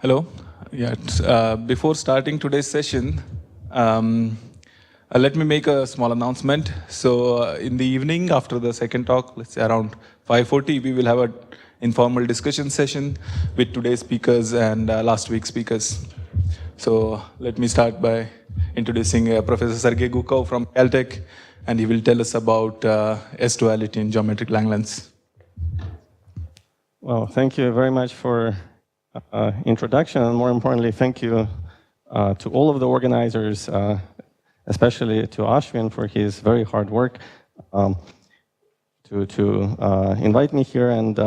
Hello. Yeah. Before starting today's session, let me make a small announcement. So in the evening after the second talk, let's say around 5:40, we will have an informal discussion session with today's speakers and last week's speakers. So let me start by introducing Professor Sergei Gukov from Caltech, and he will tell us about S-duality in geometric Langlands. Well, thank you very much for introduction, and more importantly, thank you to all of the organizers, especially to Aswin for his very hard work to invite me here, and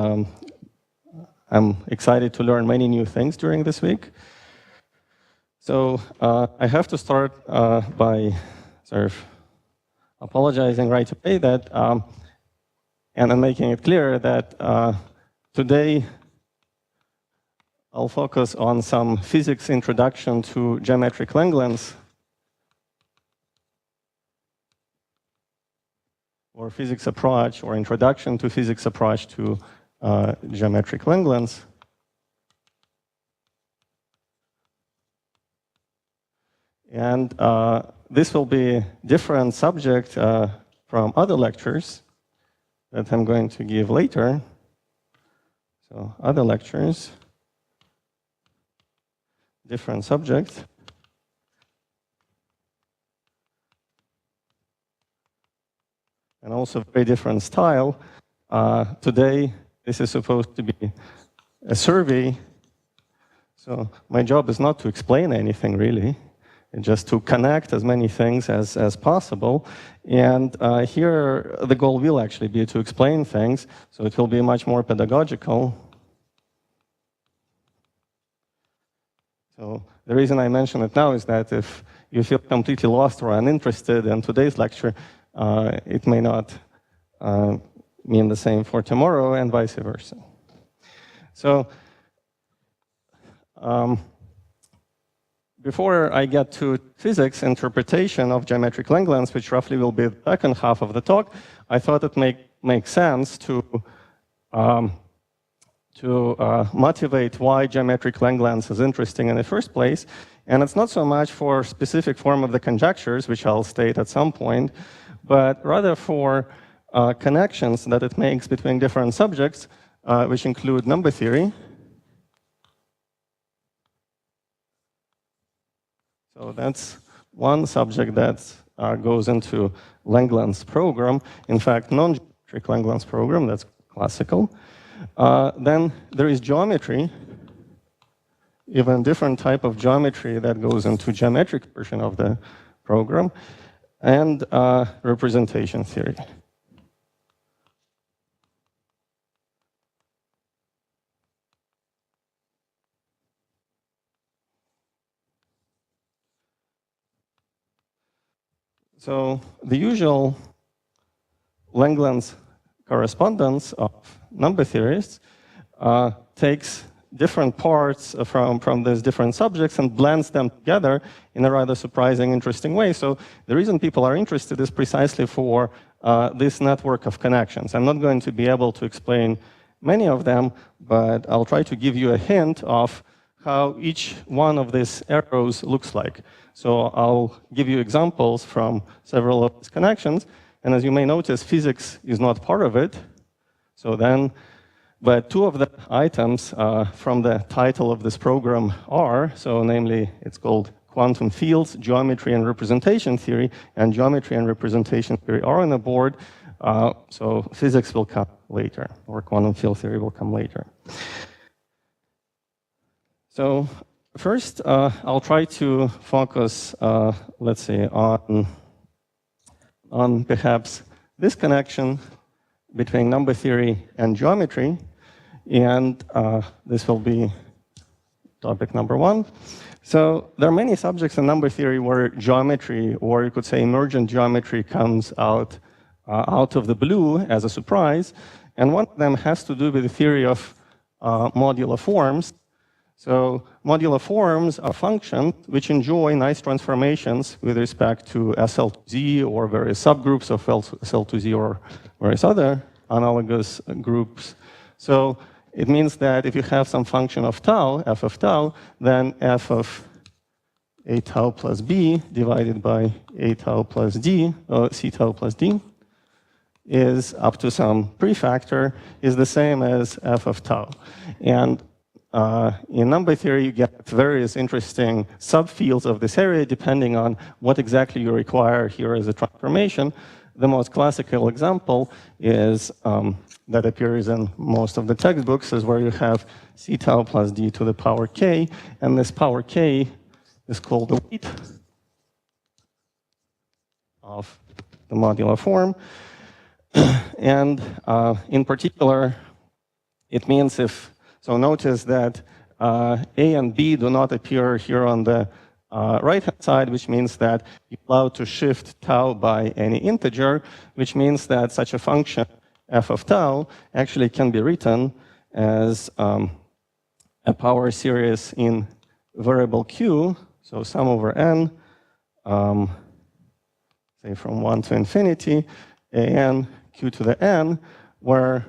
I'm excited to learn many new things during this week. So I have to start by sort of apologizing right away that, and I'm making it clear that today I'll focus on some physics introduction to geometric Langlands, or physics approach, or introduction to physics approach to geometric Langlands. And this will be a different subject from other lectures that I'm going to give later. So other lectures, different subject. And also very different style. Today, this is supposed to be a survey. So my job is not to explain anything, really. It's just to connect as many things as possible. And here, the goal will actually be to explain things. So it will be much more pedagogical. So the reason I mention it now is that if you feel completely lost or uninterested in today's lecture, it may not mean the same for tomorrow, and vice versa. So before I get to physics interpretation of geometric Langlands, which roughly will be the second half of the talk, I thought it makes sense to motivate why geometric Langlands is interesting in the first place. And it's not so much for specific form of the conjectures, which I'll state at some point, but rather for connections that it makes between different subjects, which include number theory. So that's one subject that goes into Langlands program. In fact, non-geometric Langlands program, that's classical. Then there is geometry, even different type of geometry that goes into geometric version of the program, and representation theory. So the usual Langlands correspondence of number theorists takes different parts from these different subjects and blends them together in a rather surprising, interesting way. So the reason people are interested is precisely for this network of connections. I'm not going to be able to explain many of them, but I'll try to give you a hint of how each one of these arrows looks like. So I'll give you examples from several of these connections. And as you may notice, physics is not part of it. So then, but two of the items from the title of this program are, so namely, it's called quantum fields, geometry and representation theory, and geometry and representation theory are on the board. So physics will come later, or quantum field theory will come later. So first, I'll try to focus, let's say, on perhaps this connection between number theory and geometry, and this will be topic number one. So there are many subjects in number theory where geometry, or you could say emergent geometry, comes out of the blue as a surprise, and one of them has to do with the theory of modular forms. So modular forms are functions which enjoy nice transformations with respect to SL to Z or various subgroups of SL to Z or various other analogous groups. So it means that if you have some function of tau, f of tau, then f of a tau plus b divided by a tau plus d, or c tau plus d, is up to some prefactor, is the same as f of tau. And in number theory, you get various interesting subfields of this area depending on what exactly you require here as a transformation. The most classical example is that appears in most of the textbooks is where you have c tau plus d to the power k, and this power k is called the weight of the modular form. And in particular, it means if, so notice that A and B do not appear here on the right-hand side, which means that you're allowed to shift tau by any integer, which means that such a function, f of tau, actually can be written as a power series in variable q, so sum over n, say from 1 to infinity, an q to the n, where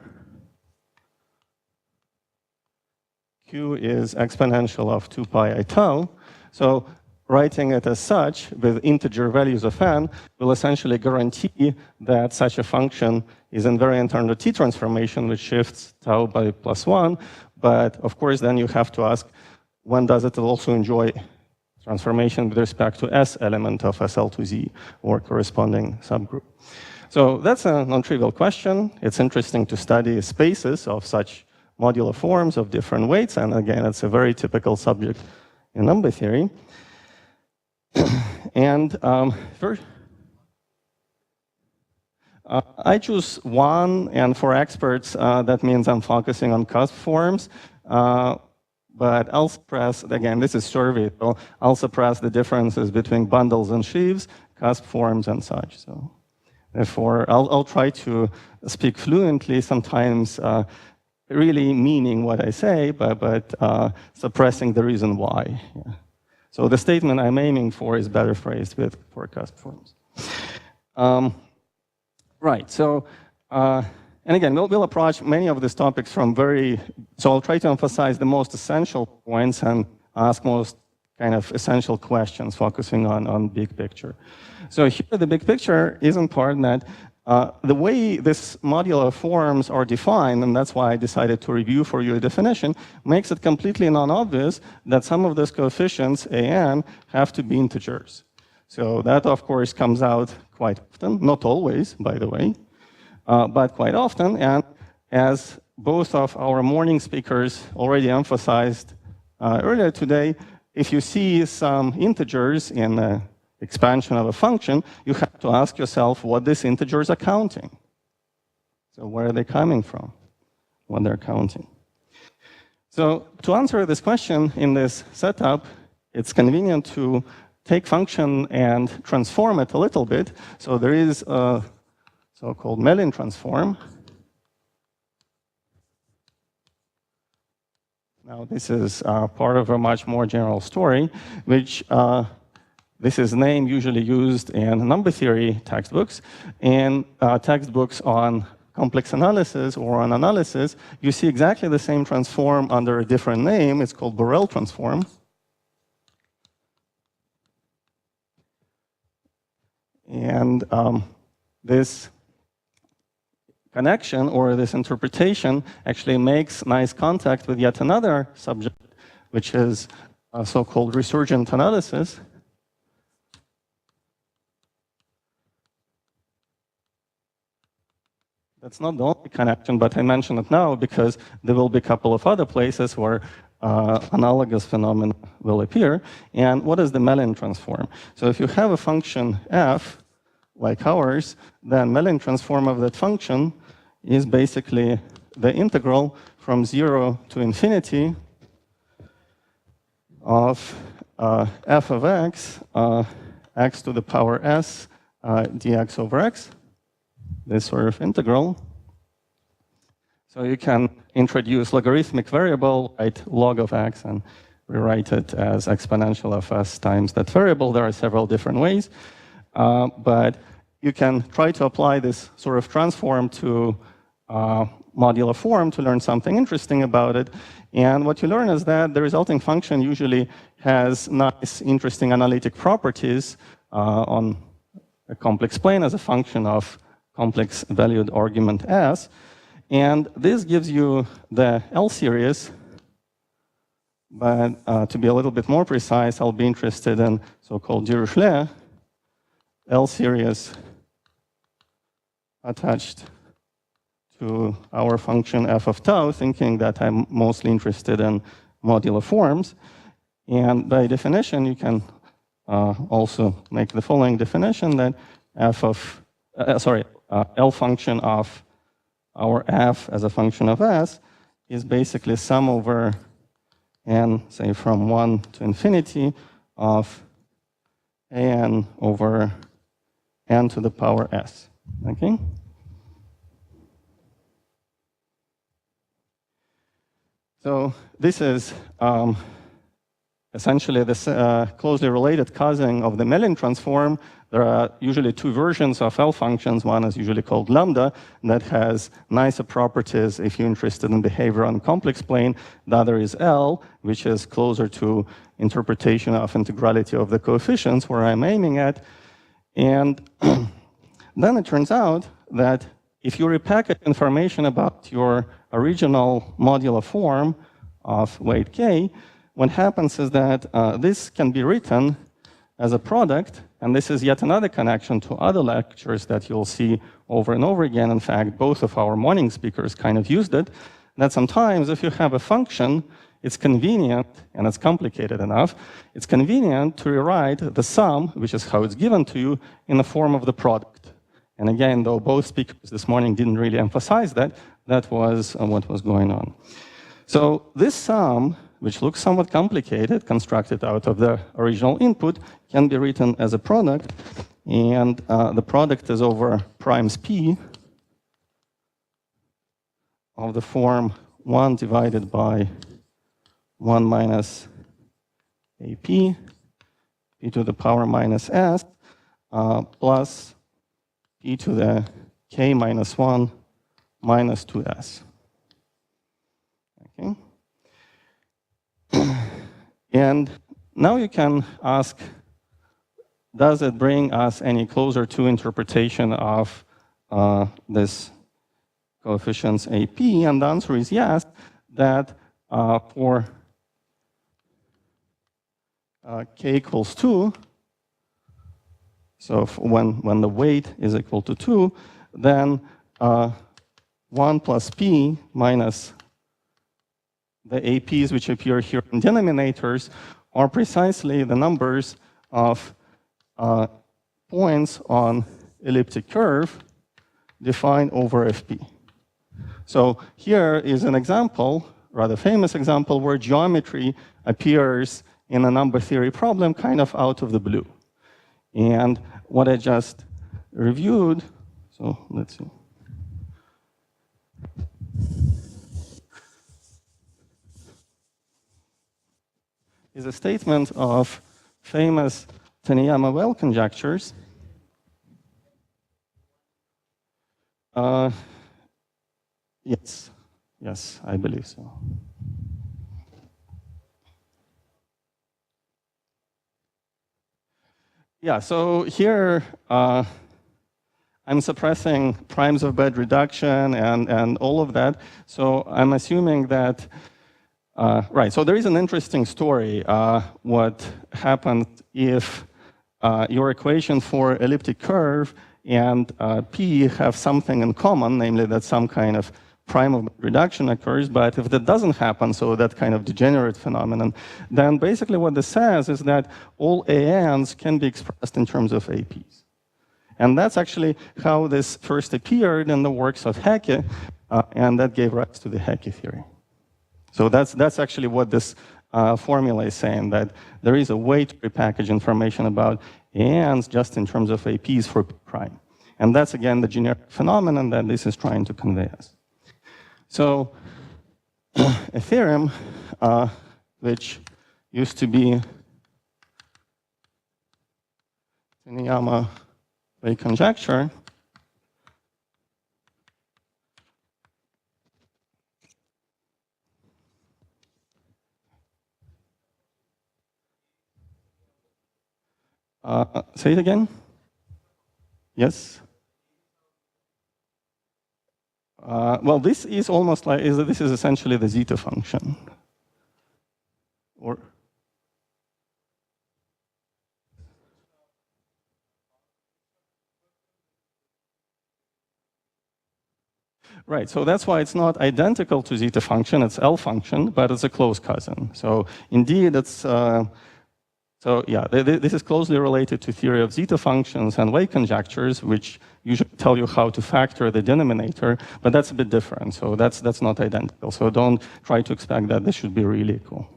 q is exponential of 2 pi I tau. So writing it as such with integer values of n will essentially guarantee that such a function is invariant under T transformation, which shifts tau by +1. But of course, then you have to ask, when does it also enjoy transformation with respect to S element of SL to Z or corresponding subgroup? So that's a non-trivial question. It's interesting to study spaces of such modular forms of different weights. And again, it's a very typical subject in number theory. And first, I choose one, and for experts, that means I'm focusing on cusp forms. But I'll suppress, again, this is survey, so I'll suppress the differences between bundles and sheaves, cusp forms, and such. So therefore, I'll try to speak fluently, sometimes really meaning what I say, but suppressing the reason why. Yeah. So the statement I'm aiming for is better phrased for cusp forms. Right, so, and again, we'll approach many of these topics from so I'll try to emphasize the most essential points and ask most kind of essential questions, focusing on big picture. So here, the big picture is in part that the way these modular forms are defined, and that's why I decided to review for you a definition, makes it completely non-obvious that some of these coefficients, an, have to be integers. So that, of course, comes out quite often, not always, by the way, but quite often. And as both of our morning speakers already emphasized earlier today, if you see some integers in the expansion of a function, you have to ask yourself what these integers are counting. So where are they coming from when they're counting? So to answer this question in this setup, it's convenient to take function and transform it a little bit. So there is a so-called Mellin transform. Now this is part of a much more general story, which this is name usually used in number theory textbooks. In textbooks on complex analysis or on analysis, you see exactly the same transform under a different name. It's called Borel transform. And this connection or this interpretation actually makes nice contact with yet another subject, which is so-called resurgent analysis. That's not the only connection, but I mention it now because there will be a couple of other places where analogous phenomena will appear. And what is the Mellin transform? So if you have a function f, like ours, then Mellin transform of that function is basically the integral from 0 to infinity of f of x, x to the power s, dx over x, this sort of integral. So you can introduce logarithmic variable, write log of x, and rewrite it as exponential of s times that variable. There are several different ways. But you can try to apply this sort of transform to modular form to learn something interesting about it. And what you learn is that the resulting function usually has nice, interesting analytic properties on a complex plane as a function of complex valued argument S. And this gives you the L series. But to be a little bit more precise, I'll be interested in so-called Dirichlet L series attached to our function f of tau, thinking that I'm mostly interested in modular forms. And by definition, you can also make the following definition that L function of our f as a function of s is basically sum over n, say from 1 to infinity, of an over n to the power s. Okay? So this is essentially this closely related cousin of the Mellin transform. There are usually two versions of L functions. One is usually called lambda, that has nicer properties if you're interested in behavior on complex plane. The other is L, which is closer to interpretation of integrality of the coefficients, where I'm aiming at. And then it turns out that if you repackage information about your original modular form of weight k, what happens is that this can be written as a product, and this is yet another connection to other lectures that you'll see over and over again. In fact, both of our morning speakers kind of used it, that sometimes if you have a function, it's convenient, and it's complicated enough, it's convenient to rewrite the sum, which is how it's given to you, in the form of the product. And again, though both speakers this morning didn't really emphasize that, that was what was going on. So this sum, which looks somewhat complicated, constructed out of the original input, can be written as a product. And the product is over primes p of the form 1 divided by 1 minus ap, p to the power minus s, plus p to the k minus 1 minus 2s. Okay. And now you can ask, does it bring us any closer to interpretation of this coefficients AP? And the answer is yes, that for k equals 2, so when the weight is equal to 2, then 1 plus p minus the APs which appear here in denominators are precisely the numbers of points on elliptic curve defined over FP. So here is an example, rather famous example, where geometry appears in a number theory problem kind of out of the blue. And what I just reviewed, so let's see. Is a statement of famous Taniyama-Well conjectures. Yes, I believe so. Yeah, so here I'm suppressing primes of bed reduction and all of that. So I'm assuming that right, so there is an interesting story. What happens if your equation for elliptic curve and P have something in common, namely that some kind of prime of reduction occurs, but if that doesn't happen, so that kind of degenerate phenomenon, then basically what this says is that all ANs can be expressed in terms of APs. And that's actually how this first appeared in the works of Hecke, and that gave rise to the Hecke theory. So that's actually what this formula is saying, that there is a way to repackage information about ANs just in terms of APs for P prime. And that's, again, the generic phenomenon that this is trying to convey us. So a theorem which used to be Taniyama-Well conjecture Say it again. Yes. Well, this is almost like this is essentially the zeta function. Or right, so that's why it's not identical to zeta function, it's L function, but it's a close cousin. So indeed, it's so yeah, this is closely related to theory of zeta functions and wave conjectures, which usually tell you how to factor the denominator, but that's a bit different. So that's not identical. So don't try to expect that this should be really equal.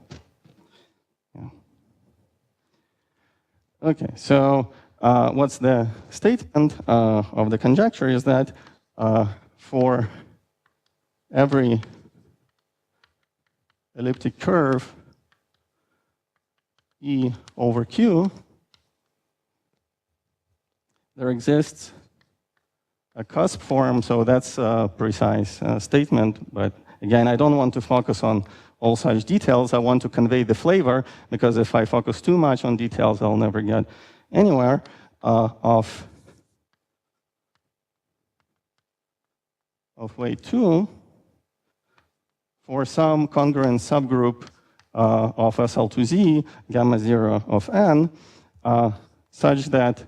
Yeah. Okay, so what's the statement of the conjecture is that for every elliptic curve E over Q, there exists a cusp form, so that's a precise statement, but again, I don't want to focus on all such details. I want to convey the flavor, because if I focus too much on details, I'll never get anywhere of weight 2 for some congruent subgroup of SL to Z, gamma 0 of n, such that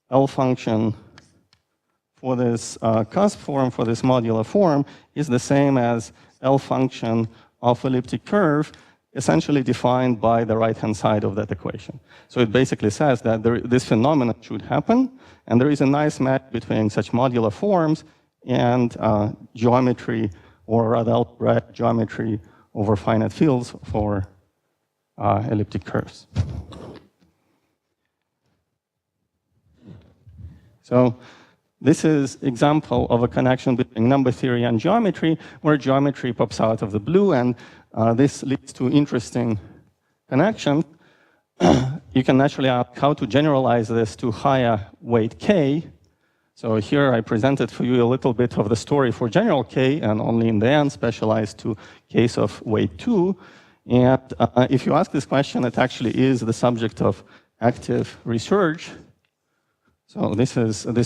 L function for this cusp form, for this modular form, is the same as L function of elliptic curve, essentially defined by the right-hand side of that equation. So it basically says that this phenomenon should happen, and there is a nice match between such modular forms and geometry, or rather algebraic geometry over finite fields for elliptic curves. So this is example of a connection between number theory and geometry, where geometry pops out of the blue, and this leads to interesting connection. You can naturally ask how to generalize this to higher weight k. So here I presented for you a little bit of the story for general k, and only in the end specialized to case of weight 2. And if you ask this question, it actually is the subject of active research. So this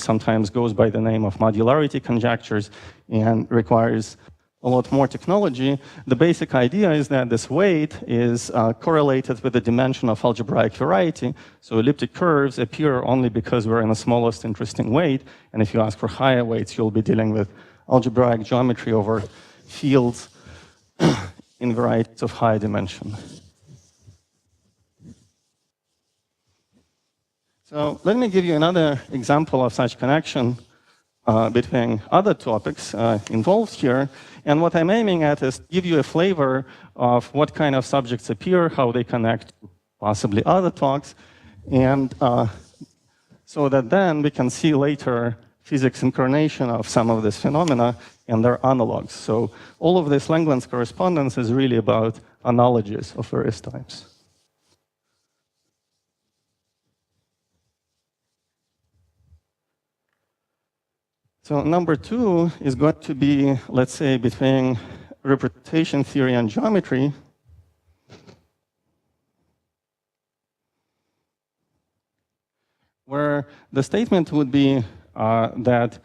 sometimes goes by the name of modularity conjectures and requires a lot more technology. The basic idea is that this weight is correlated with the dimension of algebraic variety. So elliptic curves appear only because we're in the smallest interesting weight. And if you ask for higher weights, you'll be dealing with algebraic geometry over fields in varieties of high dimension. So let me give you another example of such connection between other topics involved here. And what I'm aiming at is give you a flavor of what kind of subjects appear, how they connect to possibly other talks, and so that then we can see later physics incarnation of some of these phenomena and their analogs. So all of this Langlands correspondence is really about analogies of various types. So number 2 is going to be, let's say, between representation theory and geometry. Where the statement would be that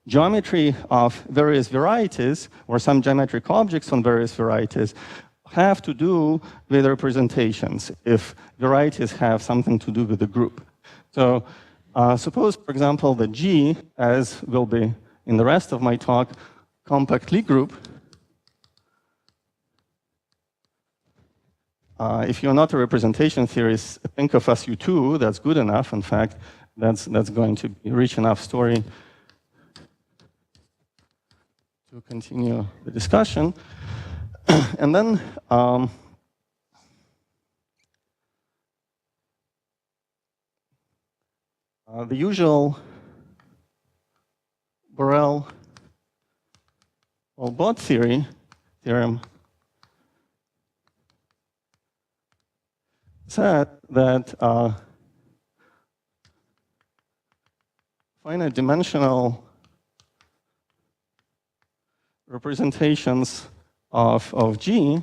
geometry of various varieties, or some geometric objects on various varieties, have to do with representations, if varieties have something to do with the group. So suppose, for example, that G, as will be in the rest of my talk, compact Lie group. If you're not a representation theorist, think of SU2, that's good enough. In fact, that's going to be a rich enough story to continue the discussion. And then the usual Borel-Bott theorem said that finite dimensional representations of G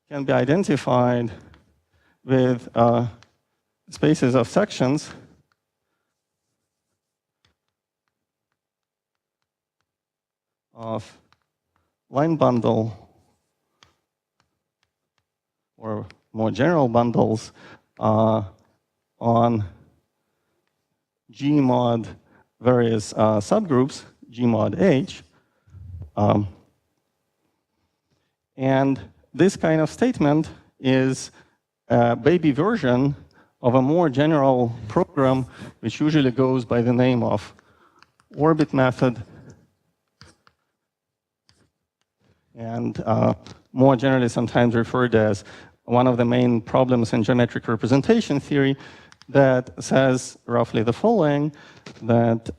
can be identified with spaces of sections of line bundle or more general bundles on G mod various subgroups, G mod H. And this kind of statement is a baby version of a more general program, which usually goes by the name of orbit method, and more generally sometimes referred as one of the main problems in geometric representation theory, that says roughly the following, that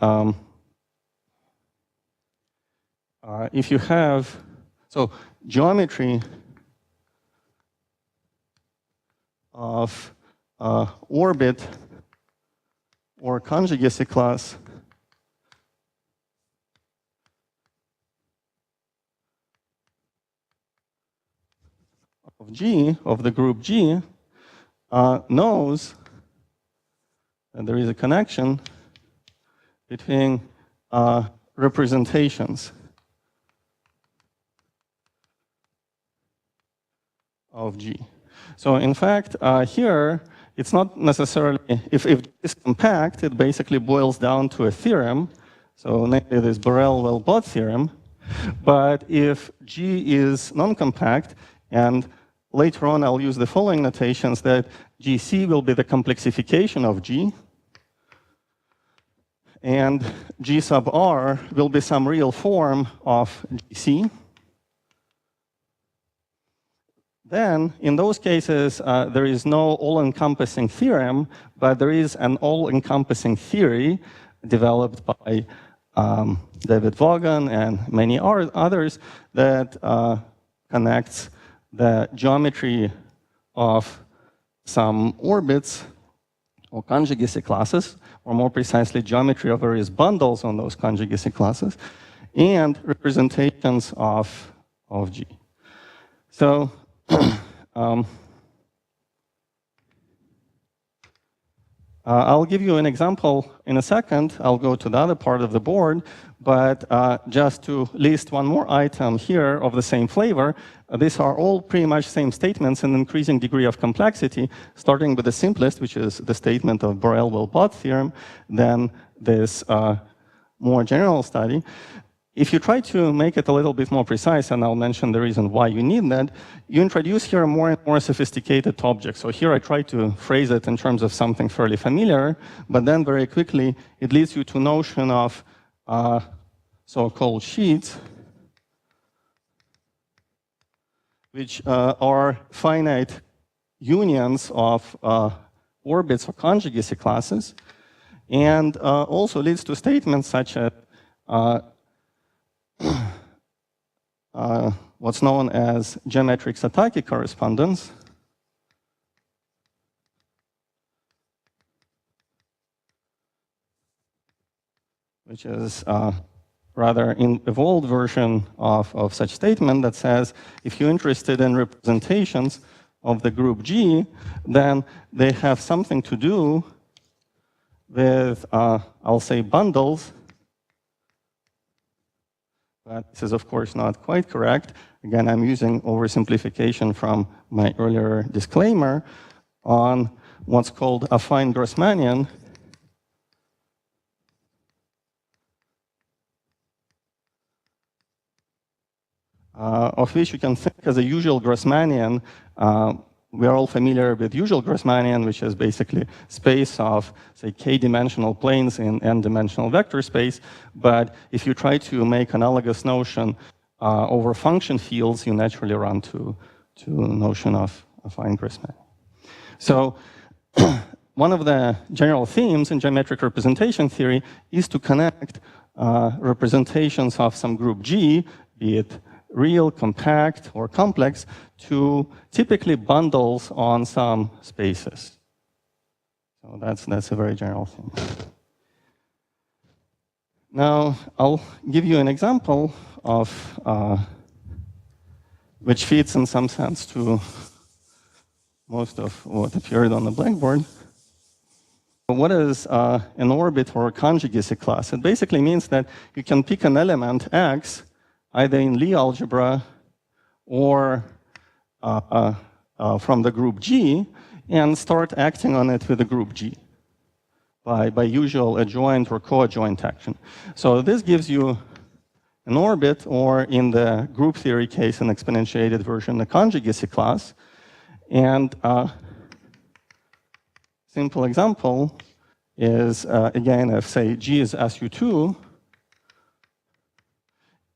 if you have, so geometry of orbit or conjugacy class of G, of the group G, knows that there is a connection between representations of G. So in fact, here, it's not necessarily, if it's compact, it basically boils down to a theorem, so namely this Borel-Well-Bott theorem. But if G is non-compact, and later on I'll use the following notations, that GC will be the complexification of G, and G sub R will be some real form of GC. Then, in those cases, there is no all-encompassing theorem, but there is an all-encompassing theory developed by David Vaughan and many others that connects the geometry of some orbits or conjugacy classes, or more precisely, geometry of various bundles on those conjugacy classes, and representations of G. So, I'll give you an example in a second. I'll go to the other part of the board, but just to list one more item here of the same flavor, these are all pretty much same statements in increasing degree of complexity, starting with the simplest, which is the statement of Borel-Well-Bott theorem, then this more general study. If you try to make it a little bit more precise, and I'll mention the reason why you need that, you introduce here a more and more sophisticated object. So here I try to phrase it in terms of something fairly familiar, but then very quickly it leads you to notion of so-called sheets, which are finite unions of orbits or conjugacy classes, and also leads to statements such as what's known as geometric Satake correspondence, which is rather an evolved version of such statement that says, if you're interested in representations of the group G, then they have something to do with, I'll say, bundles. But this is, of course, not quite correct. Again, I'm using oversimplification from my earlier disclaimer on what's called affine Grossmanian, of which you can think as a usual Grossmanian. We're all familiar with usual Grossmanian, which is basically space of, say, k-dimensional planes in n-dimensional vector space. But if you try to make analogous notion over function fields, you naturally run to notion of affine Grossmanian. So one of the general themes in geometric representation theory is to connect representations of some group G, be it real, compact, or complex, to typically bundles on some spaces. So that's a very general thing. Now, I'll give you an example of which fits in some sense to most of what appeared on the blackboard. What is an orbit or a conjugacy class? It basically means that you can pick an element x, either in Lie algebra or from the group G, and start acting on it with the group G by usual adjoint or co-adjoint action. So this gives you an orbit, or in the group theory case, an exponentiated version, a conjugacy class. And simple example is, again, if, say, G is SU2,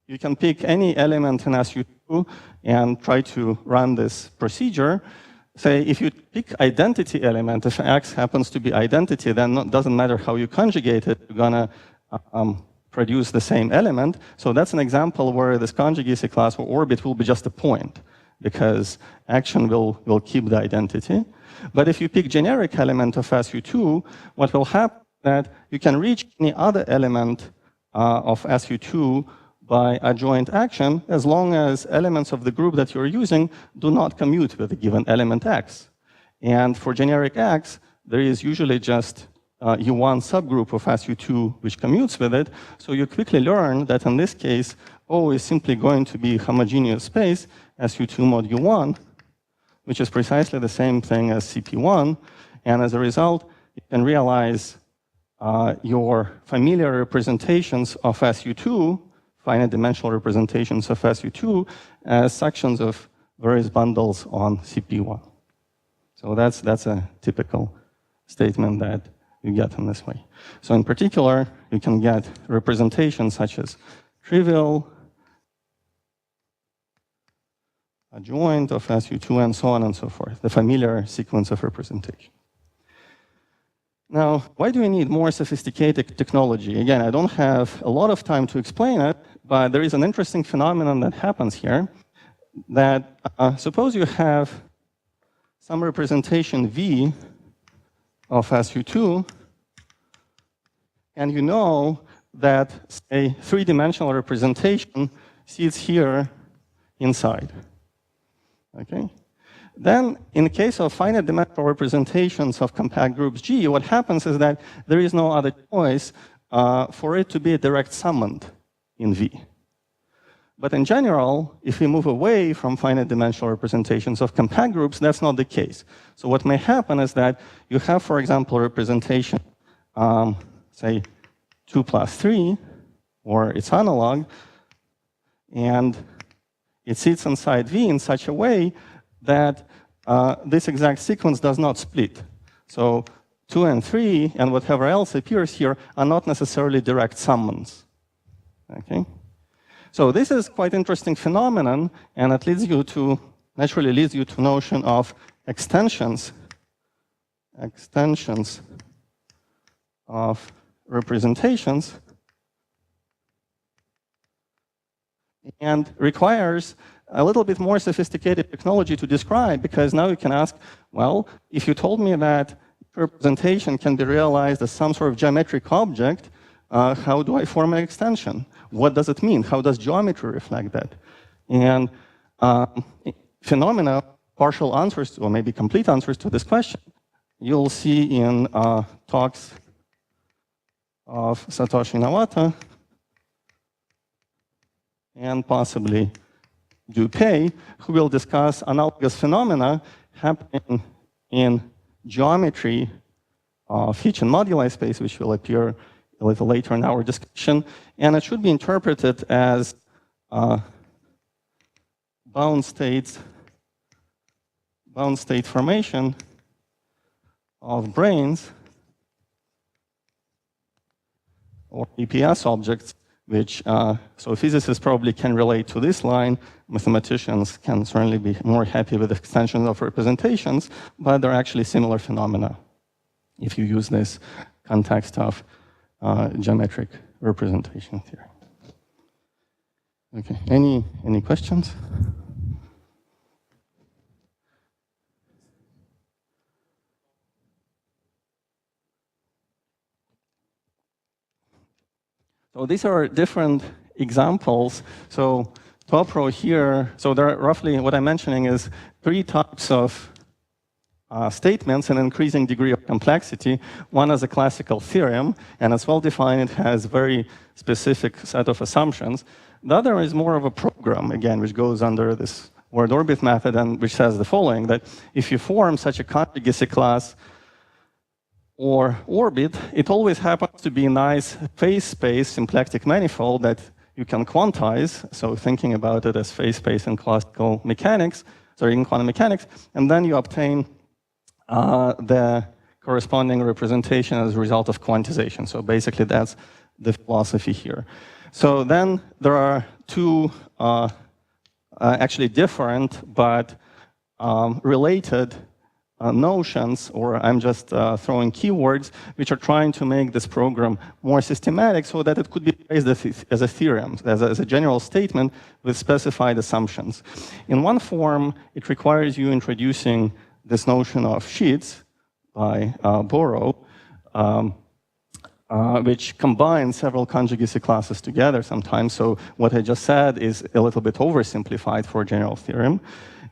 you can pick any element in SU2 and try to run this procedure. Say, if you pick identity element, if X happens to be identity, then it doesn't matter how you conjugate it, you're going to produce the same element. So that's an example where this conjugacy class or orbit will be just a point, because action will keep the identity. But if you pick generic element of SU2, what will happen is that you can reach any other element of SU2 by adjoint action, as long as elements of the group that you're using do not commute with a given element X. And for generic X, there is usually just U1 subgroup of SU2 which commutes with it. So you quickly learn that in this case, O is simply going to be homogeneous space, SU2 mod U1, which is precisely the same thing as CP1. And as a result, you can realize your familiar representations of SU2, finite dimensional representations of SU2, as sections of various bundles on CP1. So that's a typical statement that you get in this way. So in particular, you can get representations such as trivial, adjoint of SU2, and so on and so forth, the familiar sequence of representation. Now, why do we need more sophisticated technology? Again, I don't have a lot of time to explain it, but there is an interesting phenomenon that happens here, that suppose you have some representation V of SU2, and you know that a three-dimensional representation sits here inside. Okay? Then, in the case of finite dimensional representations of compact groups G, what happens is that there is no other choice for it to be a direct summand in V. But in general, if we move away from finite dimensional representations of compact groups, that's not the case. So what may happen is that you have, for example, representation, say, 2 plus 3, or its analog, and it sits inside V in such a way that this exact sequence does not split. So 2 and 3, and whatever else appears here, are not necessarily direct summands. Okay? So this is quite interesting phenomenon, and it leads you to, naturally leads you to notion of extensions of representations, and requires a little bit more sophisticated technology to describe, because now you can ask, well, if you told me that representation can be realized as some sort of geometric object, how do I form an extension? What does it mean? How does geometry reflect that? And phenomena, partial answers, or maybe complete answers to this question, you'll see in talks of Satoshi Nawata and possibly Dupay, who will discuss analogous phenomena happening in geometry of Hitchin moduli space, which will appear a little later in our discussion. And it should be interpreted as bound state formation of branes or EPS objects, which, so physicists probably can relate to this line. Mathematicians can certainly be more happy with extensions of representations, but they're actually similar phenomena if you use this context of geometric representation theory. Okay, any questions? So these are different examples. So top row here, so there are roughly, what I'm mentioning is 3 types of statements an increasing degree of complexity. One is a classical theorem, and it's well defined. It has a very specific set of assumptions. The other is more of a program, again, which goes under this word orbit method, and which says the following, that if you form such a conjugacy class or orbit, it always happens to be a nice phase space symplectic manifold that you can quantize, so thinking about it as phase space in classical mechanics, sorry, in quantum mechanics, and then you obtain the corresponding representation as a result of quantization. So basically that's the philosophy here. So then there are two actually different but related notions, or I'm just throwing keywords, which are trying to make this program more systematic so that it could be raised as a theorem, as a general statement with specified assumptions. In one form, it requires you introducing this notion of sheets by Borrow, which combines several conjugacy classes together sometimes. So what I just said is a little bit oversimplified for a general theorem.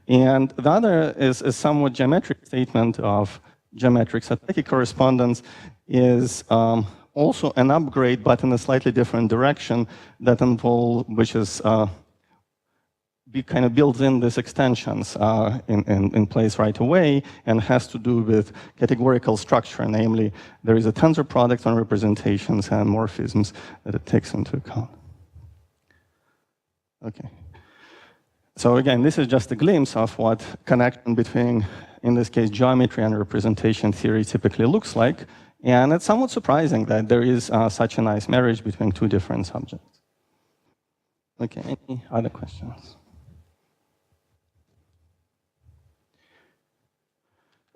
And the other is a somewhat geometric statement of geometric syntactic correspondence, is also an upgrade, but in a slightly different direction, that involves, which is kind of builds in these extensions in place right away, and has to do with categorical structure. Namely, there is a tensor product on representations and morphisms that it takes into account. Okay. So again, this is just a glimpse of what connection between, in this case, geometry and representation theory typically looks like. And it's somewhat surprising that there is such a nice marriage between two different subjects. Okay, any other questions?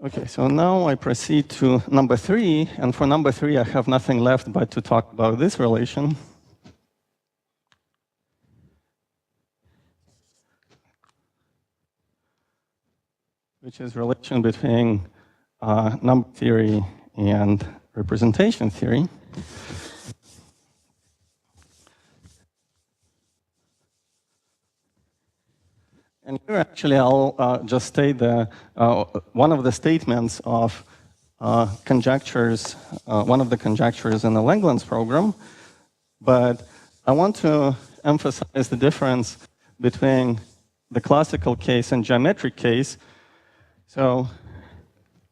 Okay, so now I proceed to number 3. And for number 3, I have nothing left but to talk about this relation. Which is relation between number theory and representation theory. And here, actually, I'll just state the, one of the statements of conjectures, one of the conjectures in the Langlands program. But I want to emphasize the difference between the classical case and geometric case. So,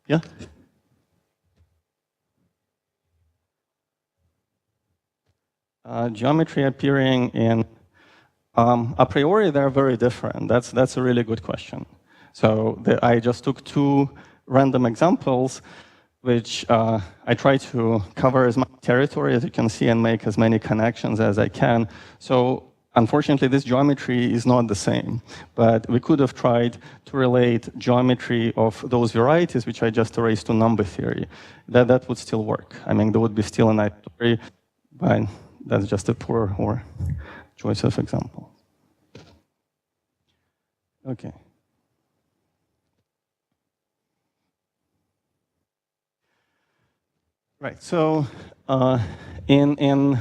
yeah? Geometry appearing in, a priori, they're very different. That's a really good question. So I just took 2 random examples, which I try to cover as much territory as you can see and make as many connections as I can. So unfortunately, this geometry is not the same, but we could have tried to relate geometry of those varieties, which I just erased, to number theory. That would still work. I mean, there would be still a nice story, but that's just a poor choice of example. Okay. Right. So in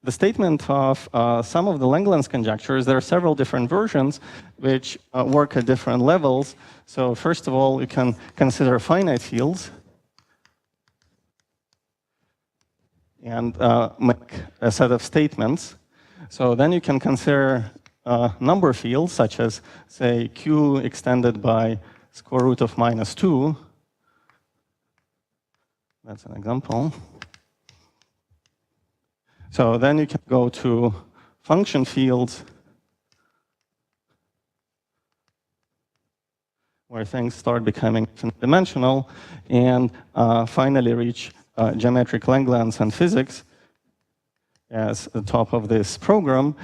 the statement of some of the Langlands conjectures, there are several different versions which work at different levels. So first of all, you can consider finite fields and make a set of statements. So then you can consider number fields, such as, say, q extended by square root of -2. That's an example. So then you can go to function fields, where things start becoming dimensional, and finally reach geometric Langlands and physics as the top of this program.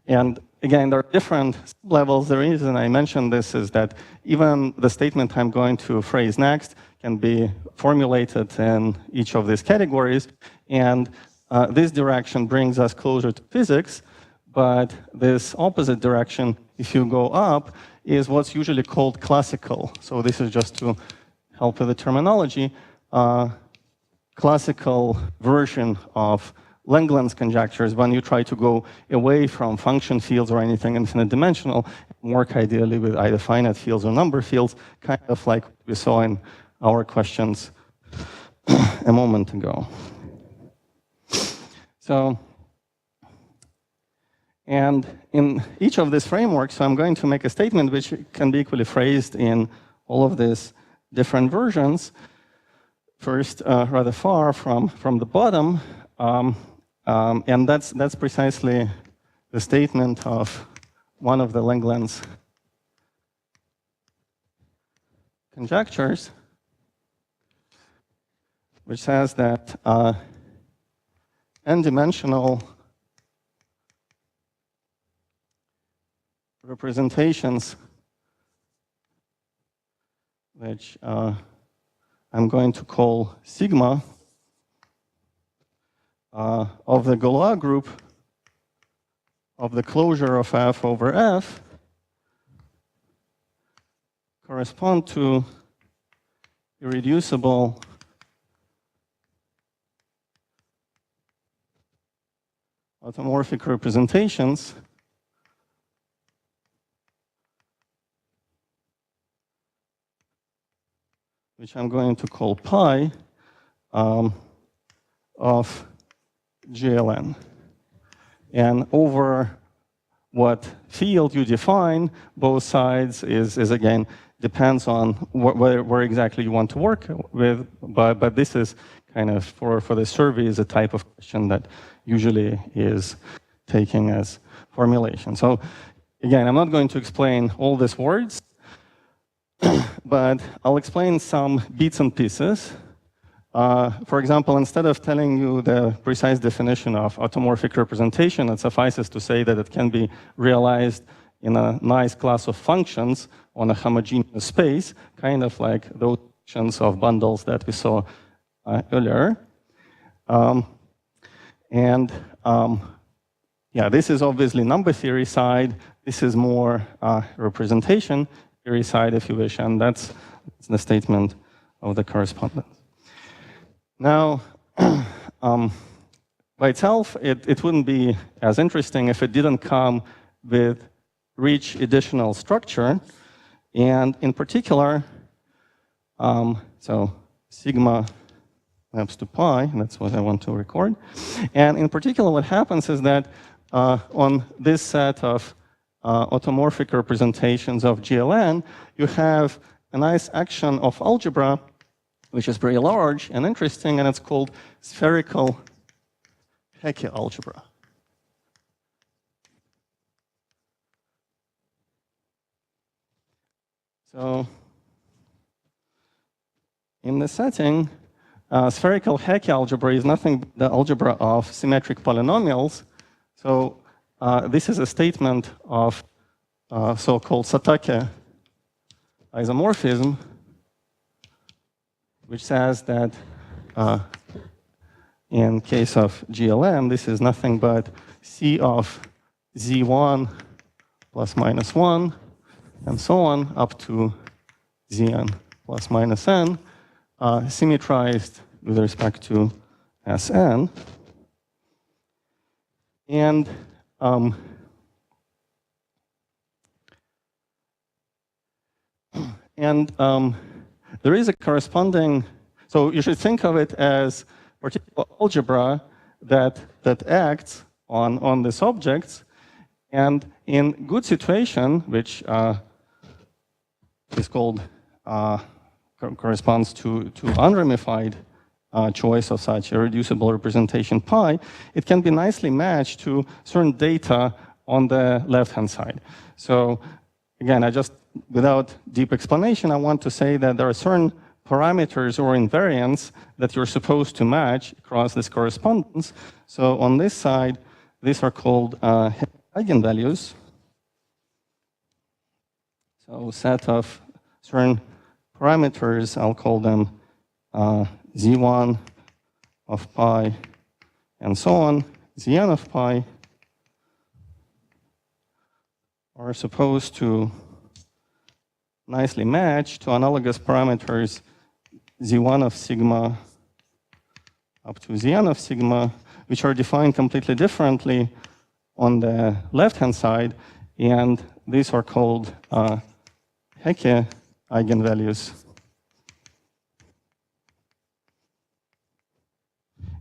And again, there are different levels. The reason I mentioned this is that even the statement I'm going to phrase next can be formulated in each of these categories. And this direction brings us closer to physics, but this opposite direction, if you go up, is what's usually called classical. So this is just to help with the terminology, classical version of Langlands conjectures, when you try to go away from function fields or anything infinite dimensional, work ideally with either finite fields or number fields, kind of like we saw in our questions a moment ago. So, and in each of these frameworks, so I'm going to make a statement which can be equally phrased in all of these different versions. First, rather far from the bottom, and that's precisely the statement of one of the Langlands conjectures, which says that n-dimensional representations, which I'm going to call sigma, of the Galois group of the closure of F over F correspond to irreducible automorphic representations which I'm going to call pi of GLN. And over what field you define, both sides is again, depends on where exactly you want to work with, but this is kind of, for the survey, is a type of question that usually is taken as formulation. So again, I'm not going to explain all these words, but I'll explain some bits and pieces. For example, instead of telling you the precise definition of automorphic representation, it suffices to say that it can be realized in a nice class of functions on a homogeneous space, kind of like those functions of bundles that we saw earlier. Yeah, this is obviously number theory side. This is more representation theory side, if you wish, and that's the statement of the correspondence. Now, by itself, it wouldn't be as interesting if it didn't come with rich additional structure, and in particular, so sigma maps to pi, that's what I want to record, and in particular, what happens is that on this set of automorphic representations of GLN, you have a nice action of algebra, which is very large and interesting, and it's called spherical Hecke algebra. So in this setting, spherical Hecke algebra is nothing but the algebra of symmetric polynomials. So this is a statement of so-called Satake isomorphism, which says that in case of GLM, this is nothing but C of Z1 plus minus 1, and so on, up to Zn plus minus n, symmetrized with respect to Sn. And there is a corresponding, so you should think of it as particular algebra that acts on these objects, and in good situation, which is called, corresponds to unramified choice of such a reducible representation pi, it can be nicely matched to certain data on the left-hand side. So again, without deep explanation, I want to say that there are certain parameters or invariants that you're supposed to match across this correspondence. So on this side, these are called eigenvalues. So set of certain parameters, I'll call them Z1 of pi, and so on, Zn of pi, are supposed to nicely match to analogous parameters Z1 of sigma up to Zn of sigma, which are defined completely differently on the left-hand side, and these are called Hecke eigenvalues.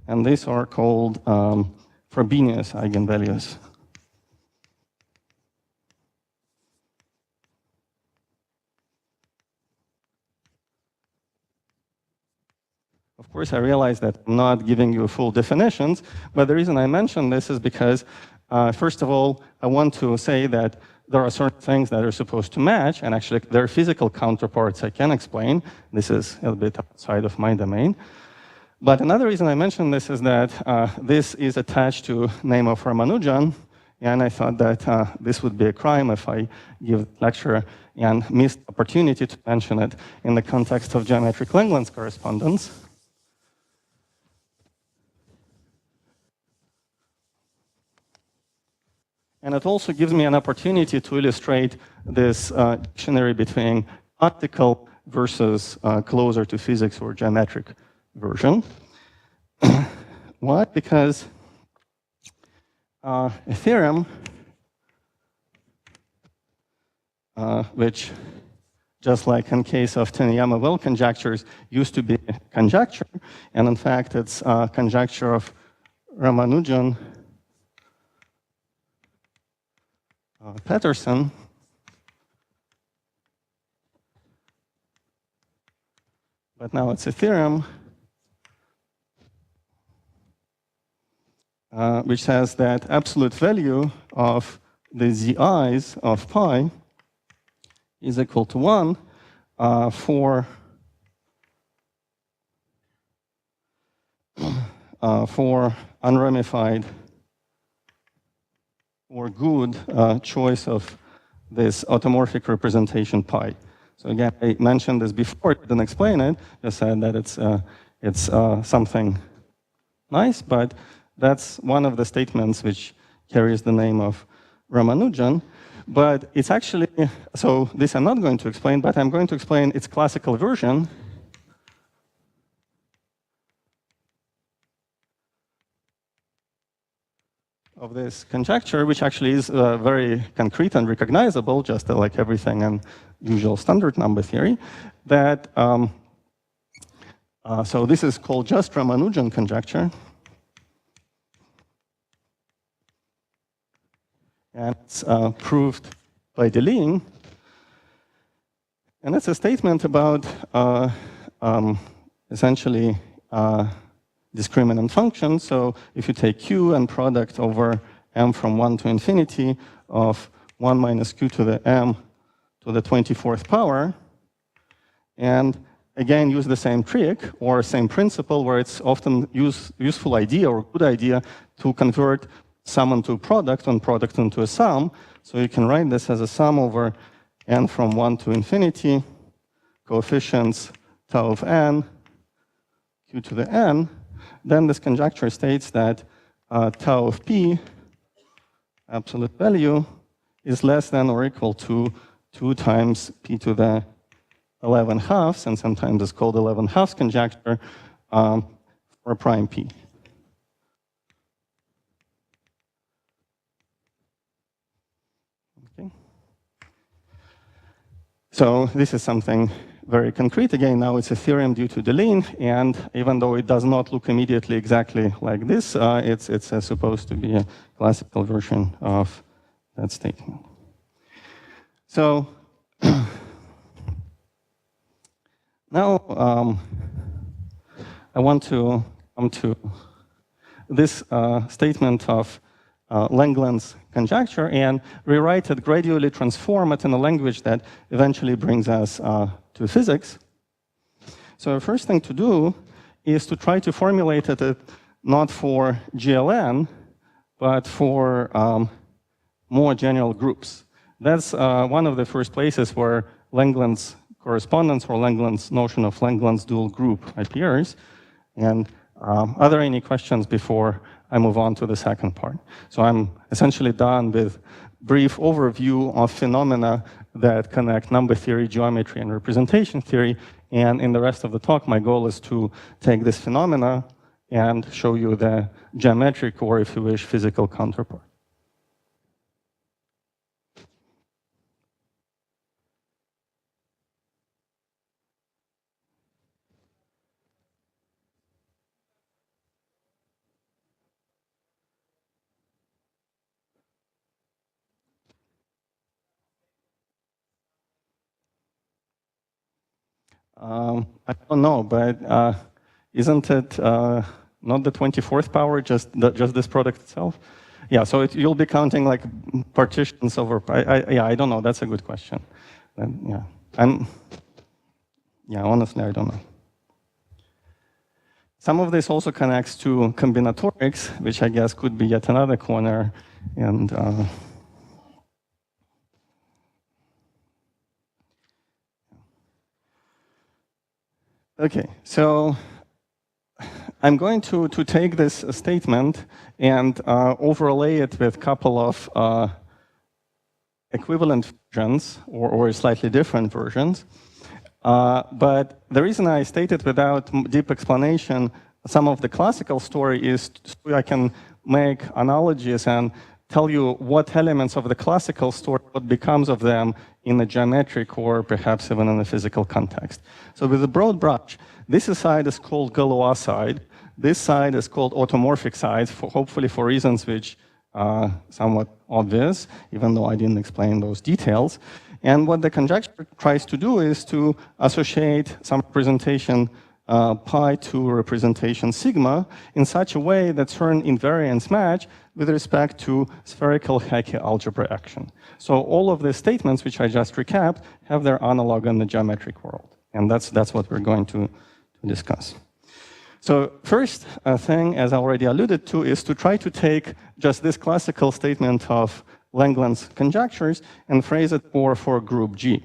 And these are called Frobenius eigenvalues. Of course, I realize that I'm not giving you full definitions, but the reason I mention this is because, first of all, I want to say that there are certain things that are supposed to match, and actually their physical counterparts I can explain. This is a bit outside of my domain. But another reason I mention this is that this is attached to name of Ramanujan, and I thought that this would be a crime if I give a lecture and missed the opportunity to mention it in the context of geometric Langlands correspondence. And it also gives me an opportunity to illustrate this dictionary between practical versus closer to physics or geometric version. Why? Because a theorem, which, just like in case of Taniyama-Well conjectures, used to be a conjecture, and in fact it's a conjecture of Ramanujan Peterson, but now it's a theorem which says that absolute value of the zi's of pi is equal to 1 for unramified or good choice of this automorphic representation pi. So again, I mentioned this before, I didn't explain it, I said that it's something nice, but that's one of the statements which carries the name of Ramanujan. But it's actually, so this I'm not going to explain, but I'm going to explain its classical version. Of this conjecture, which actually is very concrete and recognizable, just like everything in usual standard number theory, that, so this is called just Ramanujan conjecture. And it's proved by Deligne. And it's a statement about essentially discriminant function. So if you take q and product over m from 1 to infinity of 1 minus q to the m to the 24th power, and again use the same trick or same principle where it's often useful idea or good idea to convert sum into a product and product into a sum. So you can write this as a sum over n from 1 to infinity, coefficients tau of n, q to the n. Then this conjecture states that tau of p, absolute value, is less than or equal to 2 times p to the 11 halves, and sometimes it's called 11 halves conjecture, for prime p. Okay. So this is something very concrete. Again, now it's a theorem due to Deligne, and even though it does not look immediately exactly like this, it's supposed to be a classical version of that statement. So now I want to come to this statement of Langlands conjecture and rewrite it, gradually transform it in a language that eventually brings us to physics. So the first thing to do is to try to formulate it not for GLN, but for more general groups. That's one of the first places where Langlands correspondence or Langlands notion of Langlands dual group appears. And are there any questions before I move on to the second part? So I'm essentially done with brief overview of phenomena that connect number theory, geometry, and representation theory. And in the rest of the talk, my goal is to take this phenomena and show you the geometric, or if you wish, physical counterpart. I don't know, but isn't it not the 24th power, just this product itself? Yeah, so you'll be counting like partitions over. Yeah, I don't know. That's a good question. Yeah, honestly, I don't know. Some of this also connects to combinatorics, which I guess could be yet another corner. And okay, so I'm going to take this statement and overlay it with a couple of equivalent versions or slightly different versions. But the reason I state it without deep explanation, some of the classical story is so I can make analogies and tell you what elements of the classical story, what becomes of them in a geometric or perhaps even in a physical context. So with a broad brush, this side is called Galois side. This side is called automorphic side, hopefully for reasons which are somewhat obvious, even though I didn't explain those details. And what the conjecture tries to do is to associate some representation pi to representation sigma in such a way that certain invariants match with respect to spherical Hecke algebra action. So all of the statements which I just recapped have their analog in the geometric world. And that's what we're going to discuss. So first thing, as I already alluded to, is to try to take just this classical statement of Langlands conjectures and phrase it for group G.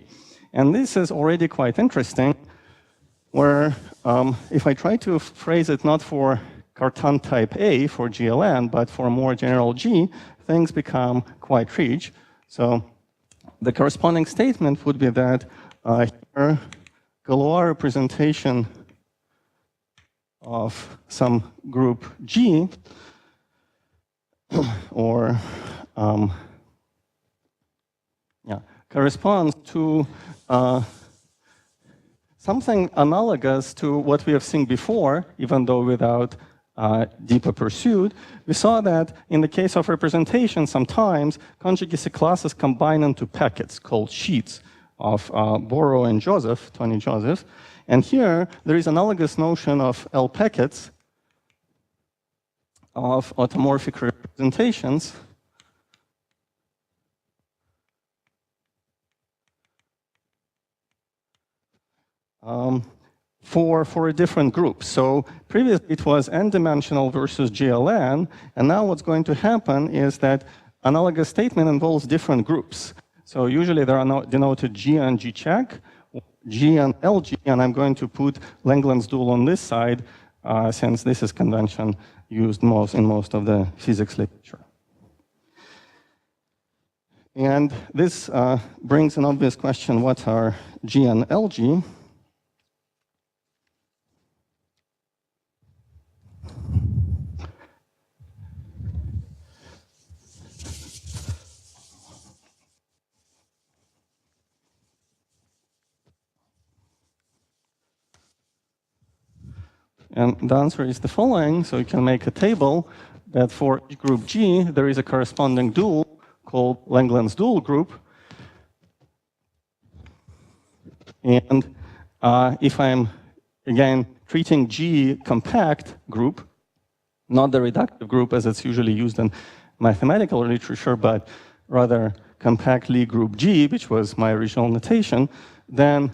And this is already quite interesting, where if I try to phrase it not for Cartan type A, for GLN, but for more general G, things become quite rich. So the corresponding statement would be that here, Galois representation of some group G, or corresponds to something analogous to what we have seen before, even though without deeper pursuit. We saw that in the case of representation, sometimes conjugacy classes combine into packets called sheets of Borrow and Joseph, Tony Joseph. And here, there is analogous notion of L packets of automorphic representations for a different group. So previously it was n-dimensional versus GLN, and now what's going to happen is that analogous statement involves different groups. So usually they are denoted G and G check, G and LG, and I'm going to put Langlands dual on this side, since this is convention used in most of the physics literature. And this brings an obvious question: what are G and LG? And the answer is the following. So you can make a table that for group G, there is a corresponding dual called Langlands dual group. And if I'm, again, treating G compact group, not the reductive group as it's usually used in mathematical literature, but rather compactly group G, which was my original notation, then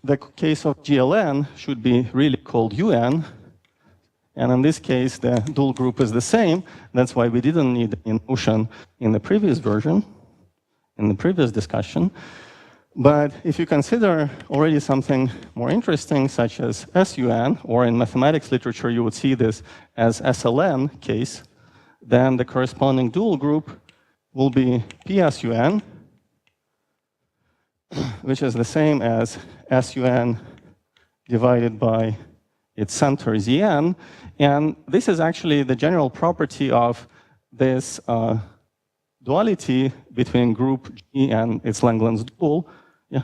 the case of GLN should be really called UN. And in this case, the dual group is the same. That's why we didn't need the notion in the previous version, in the previous discussion. But if you consider already something more interesting, such as SUN, or in mathematics literature, you would see this as SLN case, then the corresponding dual group will be PSUN, which is the same as SUN divided by its center Zn. And this is actually the general property of this duality between group G and its Langlands dual. Yeah.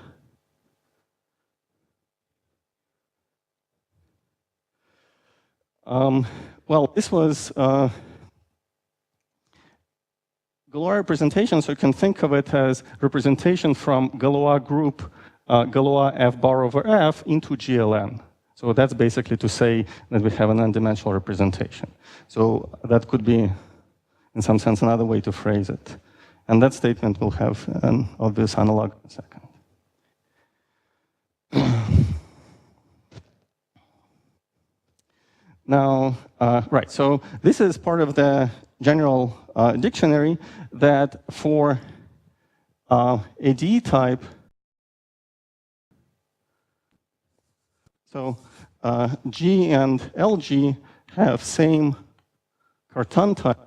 Well, this was Galois representation, so you can think of it as representation from Galois group, Galois f bar over f into GLN. So that's basically to say that we have an n-dimensional representation. So that could be, in some sense, another way to phrase it. And that statement will have an obvious analog in a second. Now, right, so this is part of the general dictionary that for a D type, so G and LG have same Cartan type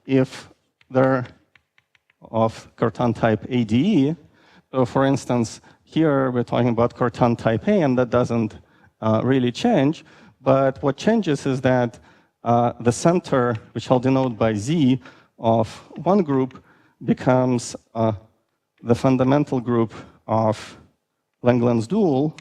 if they're of Cartan type ADE. So for instance, here we're talking about Cartan type A, and that doesn't really change. But what changes is that the center, which I'll denote by Z, of one group becomes the fundamental group of Langlands dual.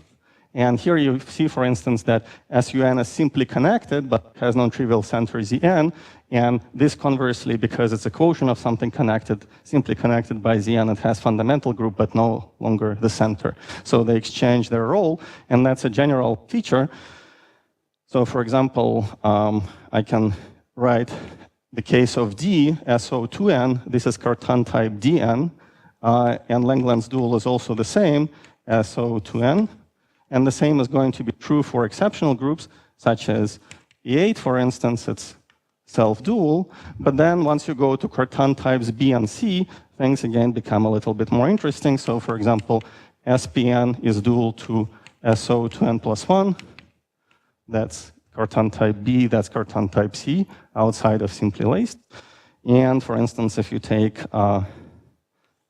And here you see, for instance, that SUN is simply connected, but has non-trivial center Zn. And this conversely, because it's a quotient of something connected, simply connected by Zn, it has fundamental group, but no longer the center. So they exchange their role, and that's a general feature. So for example, I can write the case of D, SO2n. This is Cartan type Dn. And Langlands dual is also the same, SO2n. And the same is going to be true for exceptional groups, such as E8, for instance, it's self-dual. But then once you go to Cartan types B and C, things again become a little bit more interesting. So for example, SPn is dual to SO2n plus 1. That's Cartan type B, that's Cartan type C, outside of simply laced. And for instance, if you take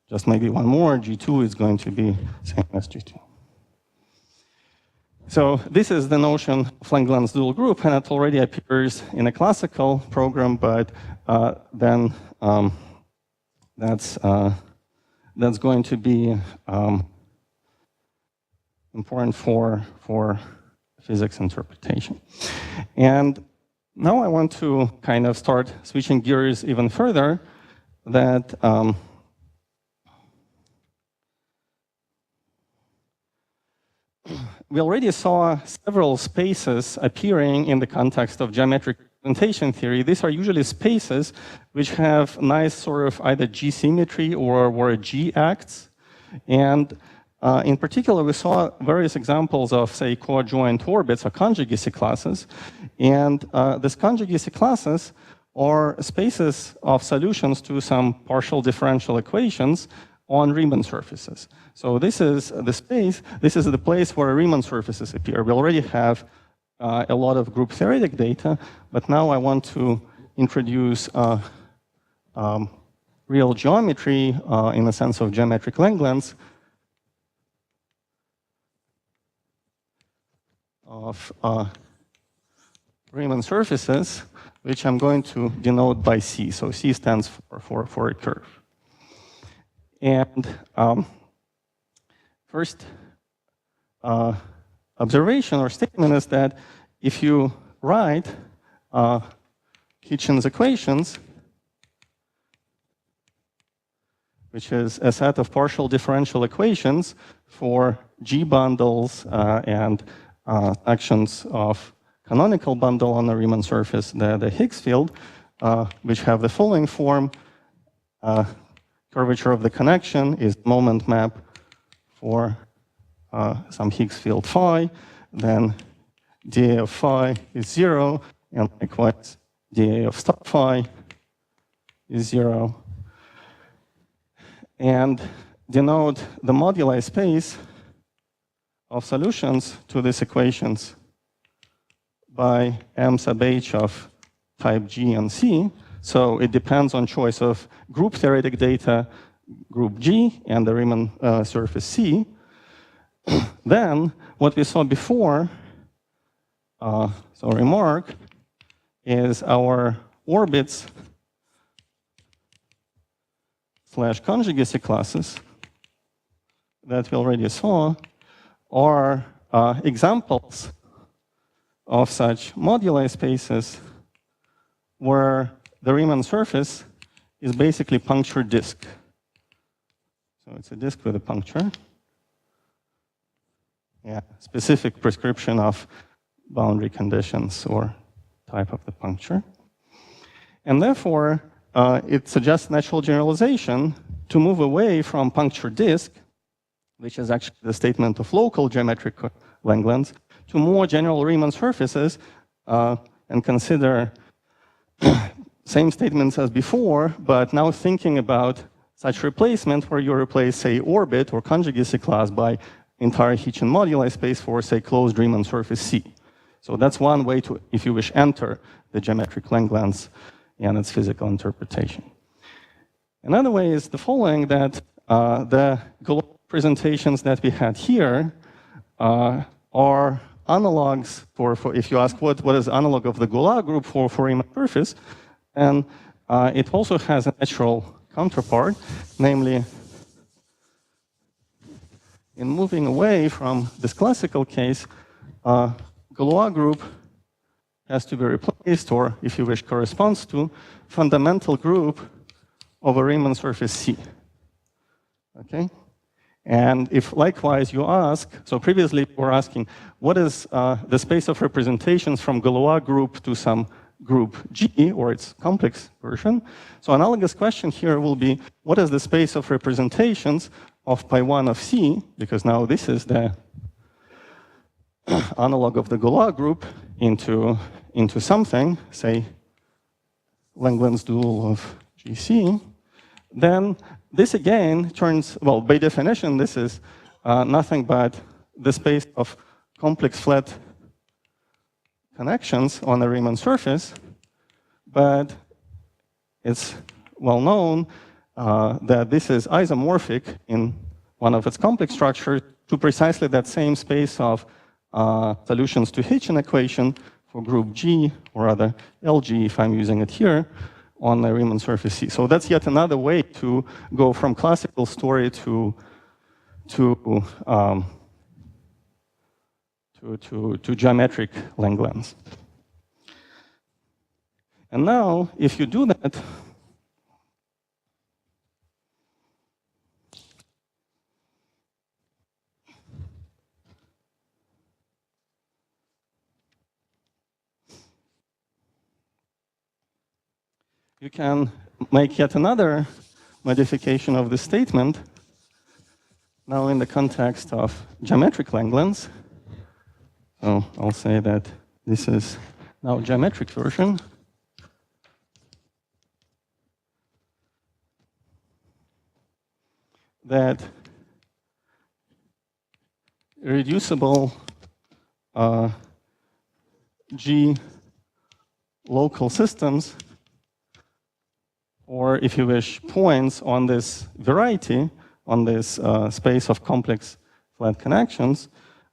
just maybe one more, G2 is going to be same as G2. So this is the notion of Langlands dual group, and it already appears in a classical program, but then that's going to be important for physics interpretation. And now I want to kind of start switching gears even further, that we already saw several spaces appearing in the context of geometric representation theory. These are usually spaces which have nice sort of either G symmetry or where G acts. And in particular, we saw various examples of, say, coadjoint orbits or conjugacy classes. And these conjugacy classes are spaces of solutions to some partial differential equations on Riemann surfaces. So this is the space, this is the place where Riemann surfaces appear. We already have a lot of group theoretic data, but now I want to introduce real geometry in the sense of geometric Langlands of Riemann surfaces, which I'm going to denote by C. So C stands for a curve. And first observation or statement is that if you write Hitchin's equations, which is a set of partial differential equations for G bundles and actions of canonical bundle on the Riemann surface, the Higgs field, which have the following form. Curvature of the connection is moment map for some Higgs field phi, then dA of phi is 0, and likewise dA of star phi is 0. And denote the moduli space of solutions to these equations by M sub h of type G and C. So it depends on choice of group theoretic data, group G, and the Riemann surface C. Then, what we saw before, so remark, is our orbits / conjugacy classes that we already saw are examples of such moduli spaces where the Riemann surface is basically puncture disk. So it's a disk with a puncture. Yeah, specific prescription of boundary conditions or type of the puncture. And therefore, it suggests natural generalization to move away from puncture disk, which is actually the statement of local geometric Langlands, to more general Riemann surfaces and consider same statements as before, but now thinking about such replacement where you replace, say, orbit or conjugacy class by entire Hitchin moduli space for, say, closed Riemann surface C. So that's one way to, if you wish, enter the geometric Langlands and its physical interpretation. Another way is the following, that the global presentations that we had here are analogs for if you ask what is the analog of the Gola group for Riemann surface, and it also has a natural counterpart, namely in moving away from this classical case, Galois group has to be replaced, or if you wish, corresponds to fundamental group of a Riemann surface C. Okay? And if likewise you ask, so previously we were asking, what is the space of representations from Galois group to some group G, or its complex version? So analogous question here will be, what is the space of representations of pi1 of C, because now this is the analog of the Galois group into something, say, Langlands dual of GC, then this again turns, well, by definition, this is nothing but the space of complex flat connections on a Riemann surface, but it's well known that this is isomorphic in one of its complex structures to precisely that same space of solutions to Hitchin equation for group G, or rather LG if I'm using it here, on the Riemann surface C. So that's yet another way to go from classical story to geometric Langlands. And now, if you do that, you can make yet another modification of the statement, now in the context of geometric Langlands. So I'll say that this is now geometric version. That irreducible G local systems, or if you wish, points on this variety, on this space of complex flat connections,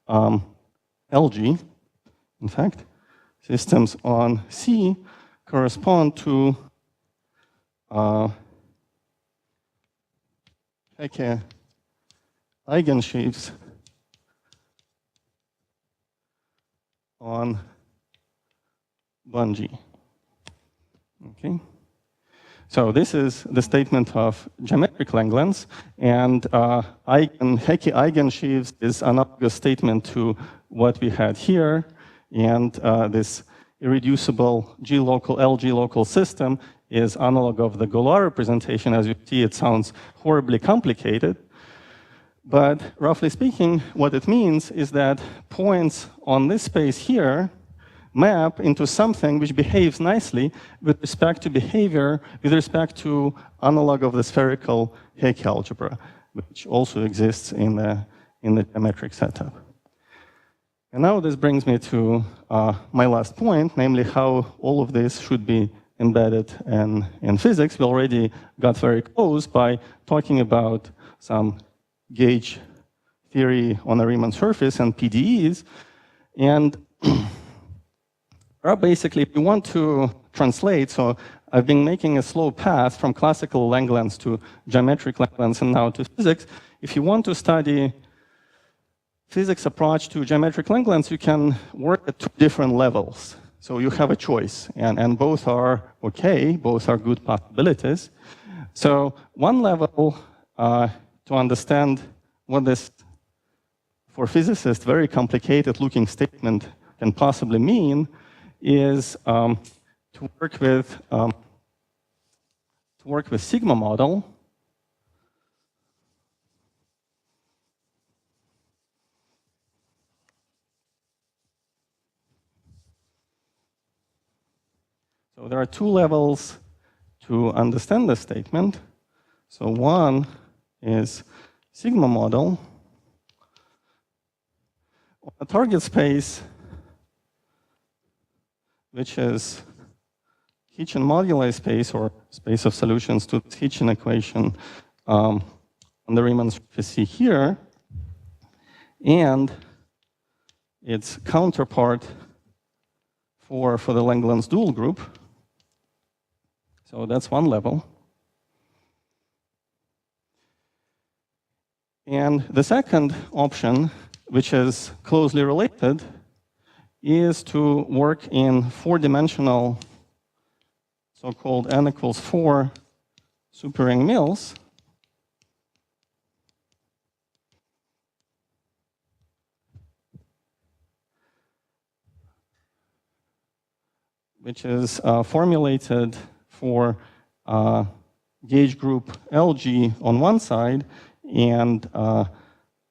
LG, in fact, systems on C correspond to Hecke eigensheaves on Bungie. Okay. So this is the statement of geometric Langlands, and Hecke eigensheaves is an analogous statement to what we had here, and this irreducible G local, LG local system is analog of the Galois representation. As you see, it sounds horribly complicated, but roughly speaking, what it means is that points on this space here map into something which behaves nicely with respect to behavior, with respect to analog of the spherical Hecke algebra, which also exists in the geometric setup. And now this brings me to my last point, namely how all of this should be embedded in physics. We already got very close by talking about some gauge theory on a Riemann surface and PDEs. And basically, if you want to translate, so I've been making a slow path from classical Langlands to geometric Langlands and now to physics. If you want to study physics approach to geometric Langlands, you can work at two different levels. So you have a choice, and both are okay, both are good possibilities. So one level to understand what this, for physicists, very complicated looking statement can possibly mean is to work with sigma model. So there are two levels to understand this statement. So one is sigma model. On a target space, which is Hitchin moduli space, or space of solutions to the Hitchin equation on the Riemann surface C here, and its counterpart for the Langlands dual group. So that's one level. And the second option, which is closely related, is to work in four-dimensional, so-called n equals 4 superring mills. Which is formulated for gauge group LG on one side and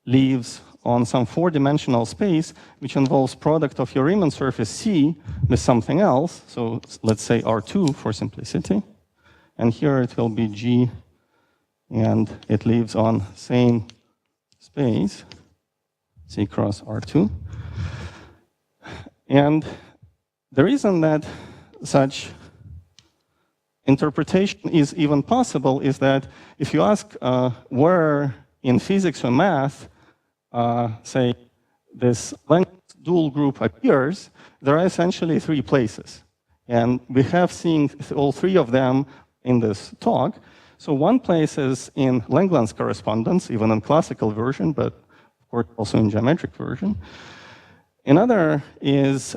leaves on some four-dimensional space, which involves product of your Riemann surface C with something else. So let's say R2 for simplicity. And here it will be G, and it leaves on same space, C cross R2. And the reason that such interpretation is even possible is that if you ask where in physics or math, say, this Langlands dual group appears, there are essentially three places. And we have seen all three of them in this talk. So one place is in Langlands correspondence, even in classical version, but of course also in geometric version. Another is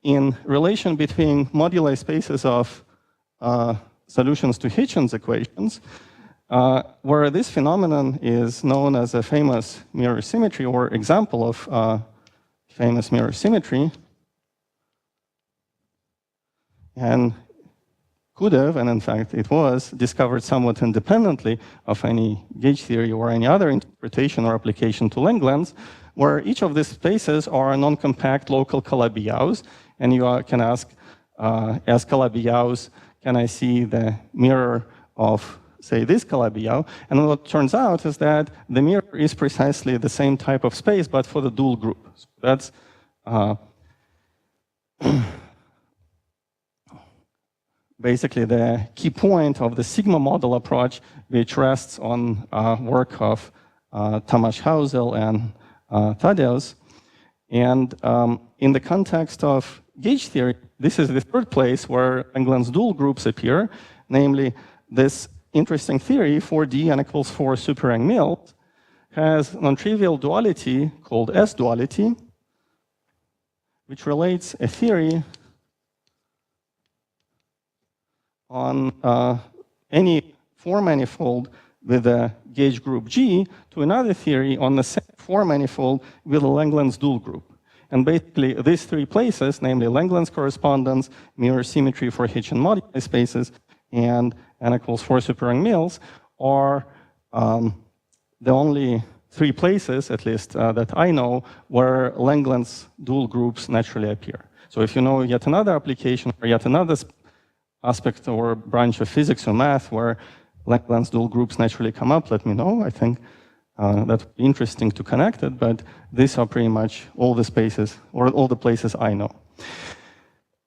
in relation between moduli spaces of solutions to Hitchin's equations, where this phenomenon is known as a famous mirror symmetry, or example of famous mirror symmetry. And could have, and in fact it was, discovered somewhat independently of any gauge theory or any other interpretation or application to Langlands, where each of these spaces are non-compact local Calabi-Yaus, and you can ask, as Calabi-Yaus, can I see the mirror of, say, this Calabi-Yau? And what turns out is that the mirror is precisely the same type of space, but for the dual group. So that's basically the key point of the sigma model approach, which rests on work of Tamas Hausel and Tadeusz. And in the context of gauge theory, this is the third place where Langlands dual groups appear, namely this interesting theory, 4D n equals 4 superring mills, has non-trivial duality called S-duality, which relates a theory on any four-manifold with a gauge group G to another theory on the same four-manifold with a Langlands dual group. And basically, these three places, namely Langlands correspondence, mirror symmetry for Hitchin moduli spaces, and n equals 4 superring mills, are the only three places, at least that I know, where Langlands dual groups naturally appear. So if you know yet another application or yet another aspect or branch of physics or math where Langlands dual groups naturally come up, let me know. I think that would be interesting to connect it, but these are pretty much all the spaces, or all the places I know.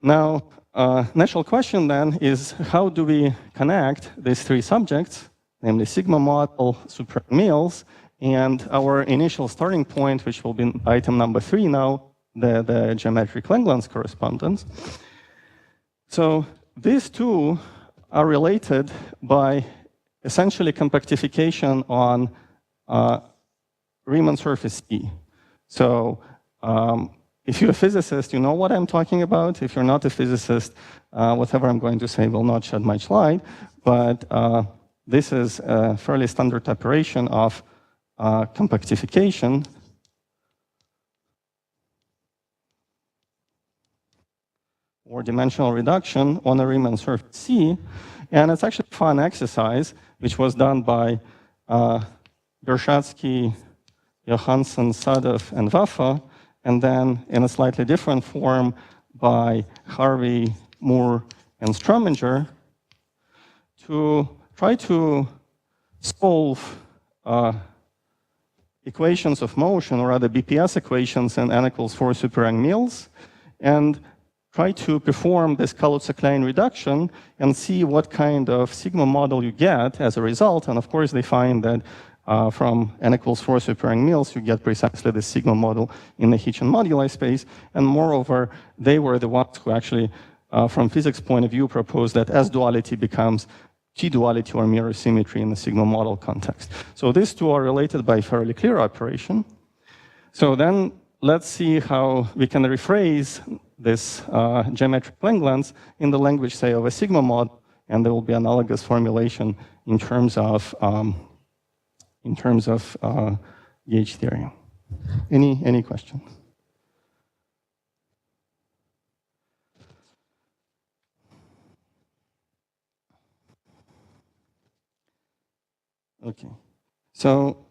Now, natural question then is, how do we connect these three subjects, namely sigma model, superring mills, And our initial starting point, which will be item number 3 now, the geometric Langlands correspondence. So these two are related by essentially compactification on Riemann surface C. So if you're a physicist, you know what I'm talking about. If you're not a physicist, whatever I'm going to say will not shed much light. But this is a fairly standard operation of compactification or dimensional reduction on a Riemann surface C. And it's actually a fun exercise, which was done by Bershadsky, Johansson, Saurav, and Waffa, and then in a slightly different form by Harvey, Moore, and Strominger, to try to solve equations of motion, or rather BPS equations in n equals 4 super-Yang-Mills, and try to perform this Kaluza-Klein reduction and see what kind of sigma model you get as a result. And of course, they find that from n equals 4 super-Yang-Mills, you get precisely the sigma model in the Hitchin moduli space. And moreover, they were the ones who actually, from physics point of view, proposed that S-duality becomes T-duality or mirror symmetry in the sigma model context. So these two are related by a fairly clear operation. So then let's see how we can rephrase this geometric Langlands in the language, say, of a sigma model, and there will be analogous formulation in terms of gauge theory. Any questions? Okay, so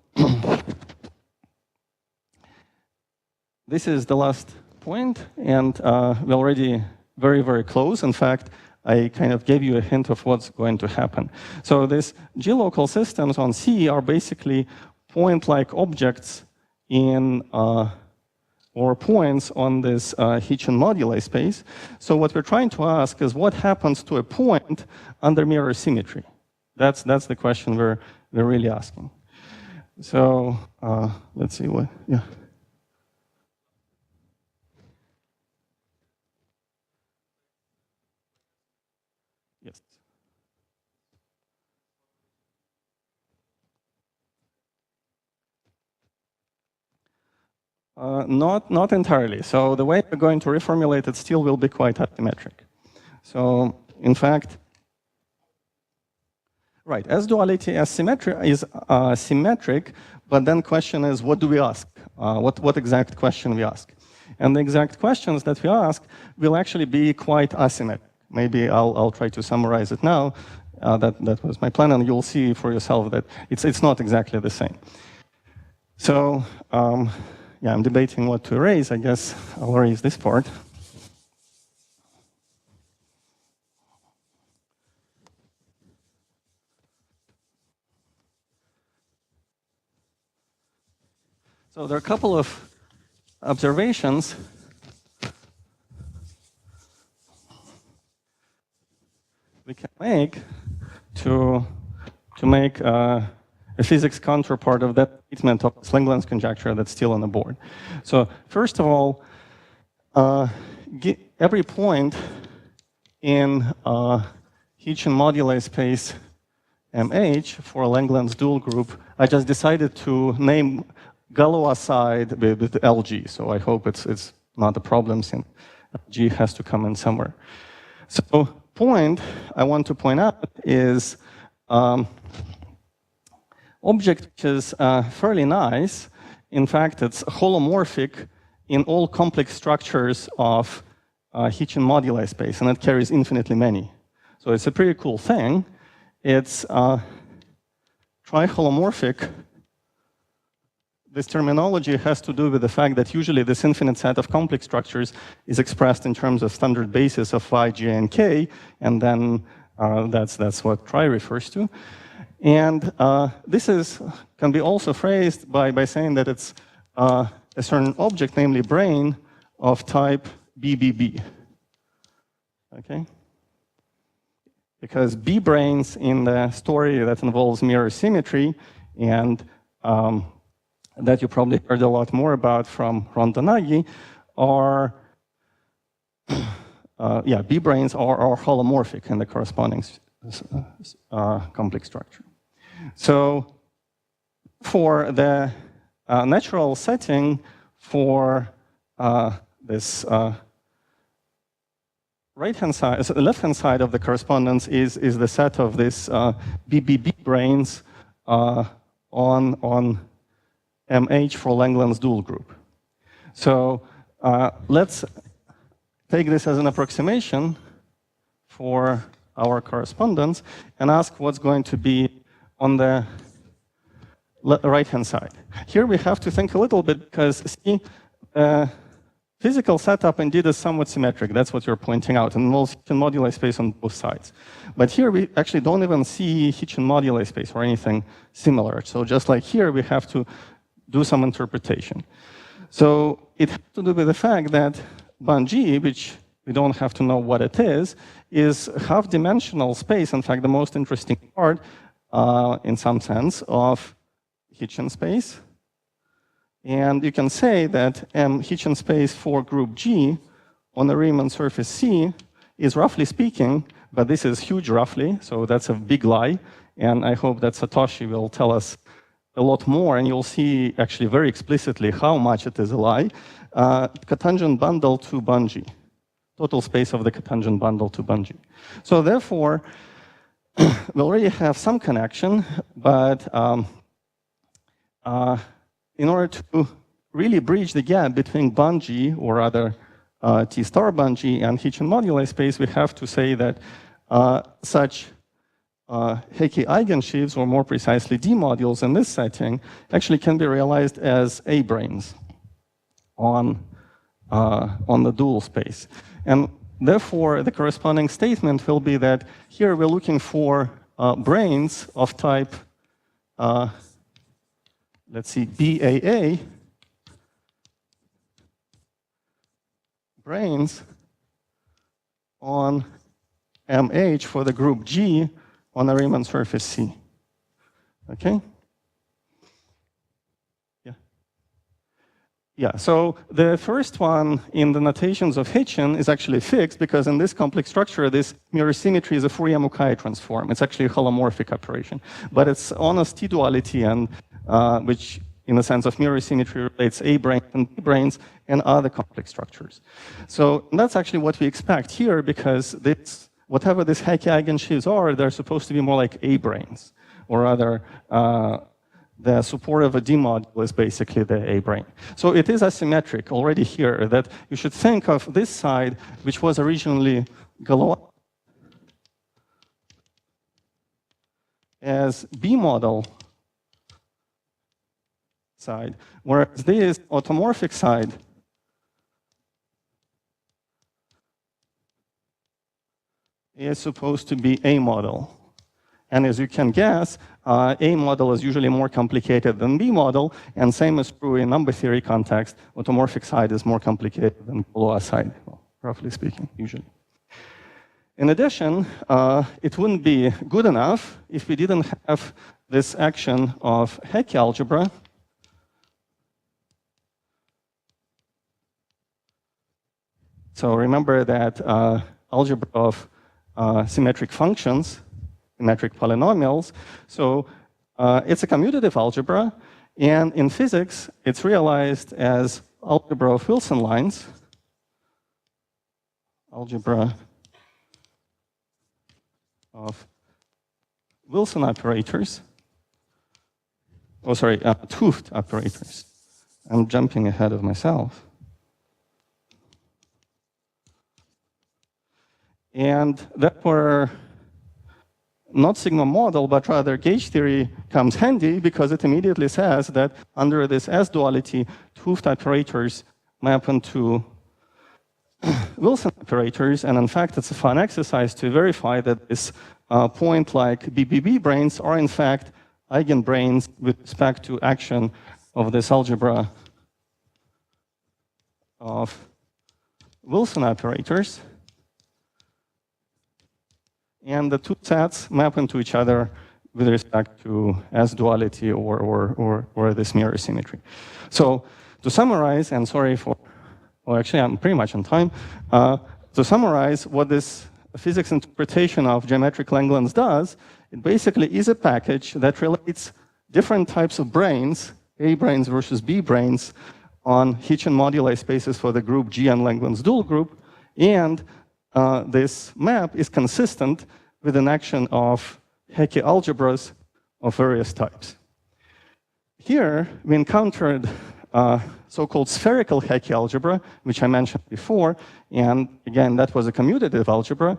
this is the last point, and we're already very, very close. In fact, I kind of gave you a hint of what's going to happen. So these G-local systems on C are basically point-like objects in or points on this Hitchin moduli space. So what we're trying to ask is what happens to a point under mirror symmetry? That's the question we're really asking. So let's see what, yeah. Yes. Not entirely. So the way we're going to reformulate it still will be quite asymmetric. So in fact, right, S-duality as symmetry is symmetric, but then question is, what do we ask? What exact question we ask? And the exact questions that we ask will actually be quite asymmetric. Maybe I'll try to summarize it now. That was my plan, and you'll see for yourself that it's not exactly the same. So yeah, I'm debating what to erase. I guess I'll erase this part. So there are a couple of observations we can make to make a physics counterpart of that statement of this Langlands conjecture that's still on the board. So first of all, every point in Hitchin moduli space MH for a Langlands dual group, I just decided to name Galois side with LG. So I hope it's not a problem since G has to come in somewhere. So point I want to point out is object which is fairly nice. In fact, it's holomorphic in all complex structures of Hitchin moduli space, and it carries infinitely many. So it's a pretty cool thing. It's triholomorphic. This terminology has to do with the fact that usually this infinite set of complex structures is expressed in terms of standard basis of phi, j, and k, and then that's what tri refers to. And this can be also phrased by saying that it's a certain object, namely brane, of type BBB. Okay? Because B branes in the story that involves mirror symmetry, and that you probably heard a lot more about from Rondonaghi are B-branes are holomorphic in the corresponding complex structure. So for the natural setting for this right-hand side, so the left-hand side of the correspondence is the set of these BBB branes on MH for Langlands dual group. So let's take this as an approximation for our correspondence and ask what's going to be on the right-hand side. Here we have to think a little bit because, see, physical setup indeed is somewhat symmetric. That's what you're pointing out, and involves Hitchin moduli space on both sides. But here we actually don't even see Hitchin moduli space or anything similar. So just like here, we have to do some interpretation. So it has to do with the fact that Ban-G, which we don't have to know what it is half-dimensional space, in fact, the most interesting part, in some sense, of Hitchin space. And you can say that Hitchin space for group G on the Riemann surface C is, roughly speaking, but this is huge roughly, so that's a big lie, and I hope that Satoshi will tell us a lot more, and you'll see actually very explicitly how much it is a lie, cotangent bundle to Ban-G, total space of the cotangent bundle to Ban-G. So therefore, we already have some connection, but in order to really bridge the gap between Ban-G, or rather T star Ban-G, and Hitchin moduli space, we have to say that such Hecke eigensheaves, or more precisely D-modules in this setting, actually can be realized as A-branes on the dual space. And therefore, the corresponding statement will be that here we're looking for branes of type, let's see, BAA, branes on MH for the group G on the Riemann surface C. Okay? Yeah, so the first one in the notations of Hitchin is actually fixed because in this complex structure, this mirror symmetry is a Fourier-Mukai transform. It's actually a holomorphic operation. But it's on a S-duality, and which in the sense of mirror symmetry relates A-branes and B-branes and other complex structures. So that's actually what we expect here, because this, whatever these Hecke eigensheaves are, they're supposed to be more like A-branes, or rather, the support of a D-module is basically the A-brane. So it is asymmetric already here, that you should think of this side, which was originally Galois, as B-model side, whereas this automorphic side is supposed to be A model. And as you can guess, A model is usually more complicated than B model, and same is true in number theory context. Automorphic side is more complicated than Galois side, well, roughly speaking, usually. In addition, it wouldn't be good enough if we didn't have this action of Hecke algebra. So remember that algebra of symmetric functions, symmetric polynomials. So it's a commutative algebra, and in physics, it's realized as algebra of Wilson lines, algebra of Wilson operators. Oh, sorry, 't Hooft operators. I'm jumping ahead of myself. And that were not sigma model, but rather gauge theory comes handy because it immediately says that under this S-duality, 't Hooft operators map onto Wilson operators, and in fact, it's a fun exercise to verify that this point like BBB branes are in fact eigenbranes with respect to action of this algebra of Wilson operators. And the two sets map into each other with respect to S-duality or this mirror symmetry. So to summarize, and sorry for, well, actually I'm pretty much on time. To summarize what this physics interpretation of geometric Langlands does, it basically is a package that relates different types of branes, A branes versus B branes, on Hitchin moduli spaces for the group G and Langlands dual group, and this map is consistent with an action of Hecke algebras of various types. Here, we encountered so-called spherical Hecke algebra, which I mentioned before, and again, that was a commutative algebra.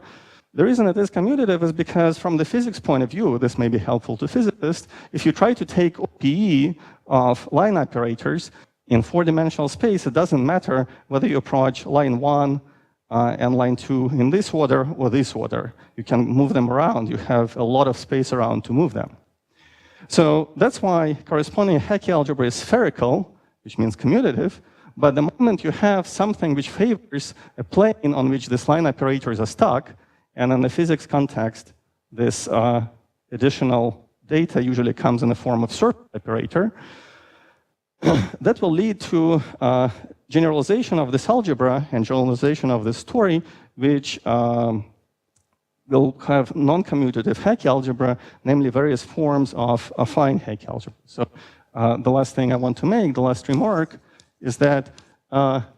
The reason it is commutative is because from the physics point of view, this may be helpful to physicists, if you try to take OPE of line operators in four-dimensional space, it doesn't matter whether you approach line 1 and line 2 in this order or this order. You can move them around. You have a lot of space around to move them. So that's why corresponding Hecke algebra is spherical, which means commutative. But the moment you have something which favors a plane on which these line operators are stuck, and in the physics context, this additional data usually comes in the form of surface operator, that will lead to generalization of this algebra and generalization of this story, which will have non-commutative Hecke algebra, namely various forms of affine Hecke algebra. So the last thing I want to make, the last remark, is that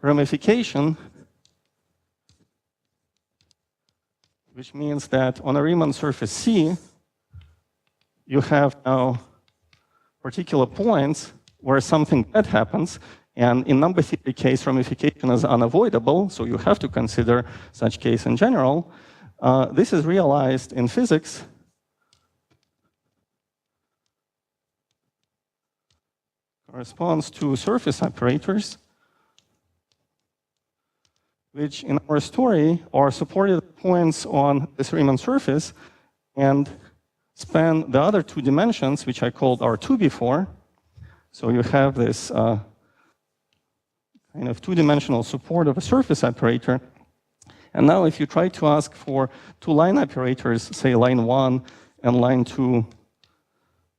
ramification, which means that on a Riemann surface C, you have now particular points where something bad happens, and in number theory case, ramification is unavoidable, so you have to consider such case in general. This is realized in physics corresponds to surface operators, which in our story are supported points on this Riemann surface and span the other two dimensions, which I called R2 before. So you have this kind of two-dimensional support of a surface operator. And now if you try to ask for two line operators, say line 1 and line 2,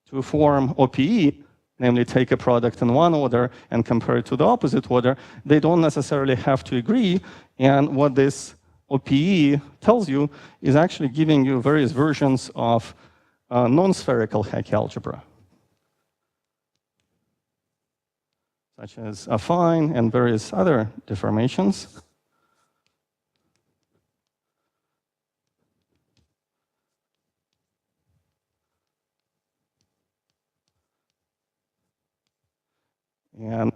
to form OPE, namely take a product in one order and compare it to the opposite order, they don't necessarily have to agree. And what this OPE tells you is actually giving you various versions of non-spherical Hecke algebra, such as affine and various other deformations. And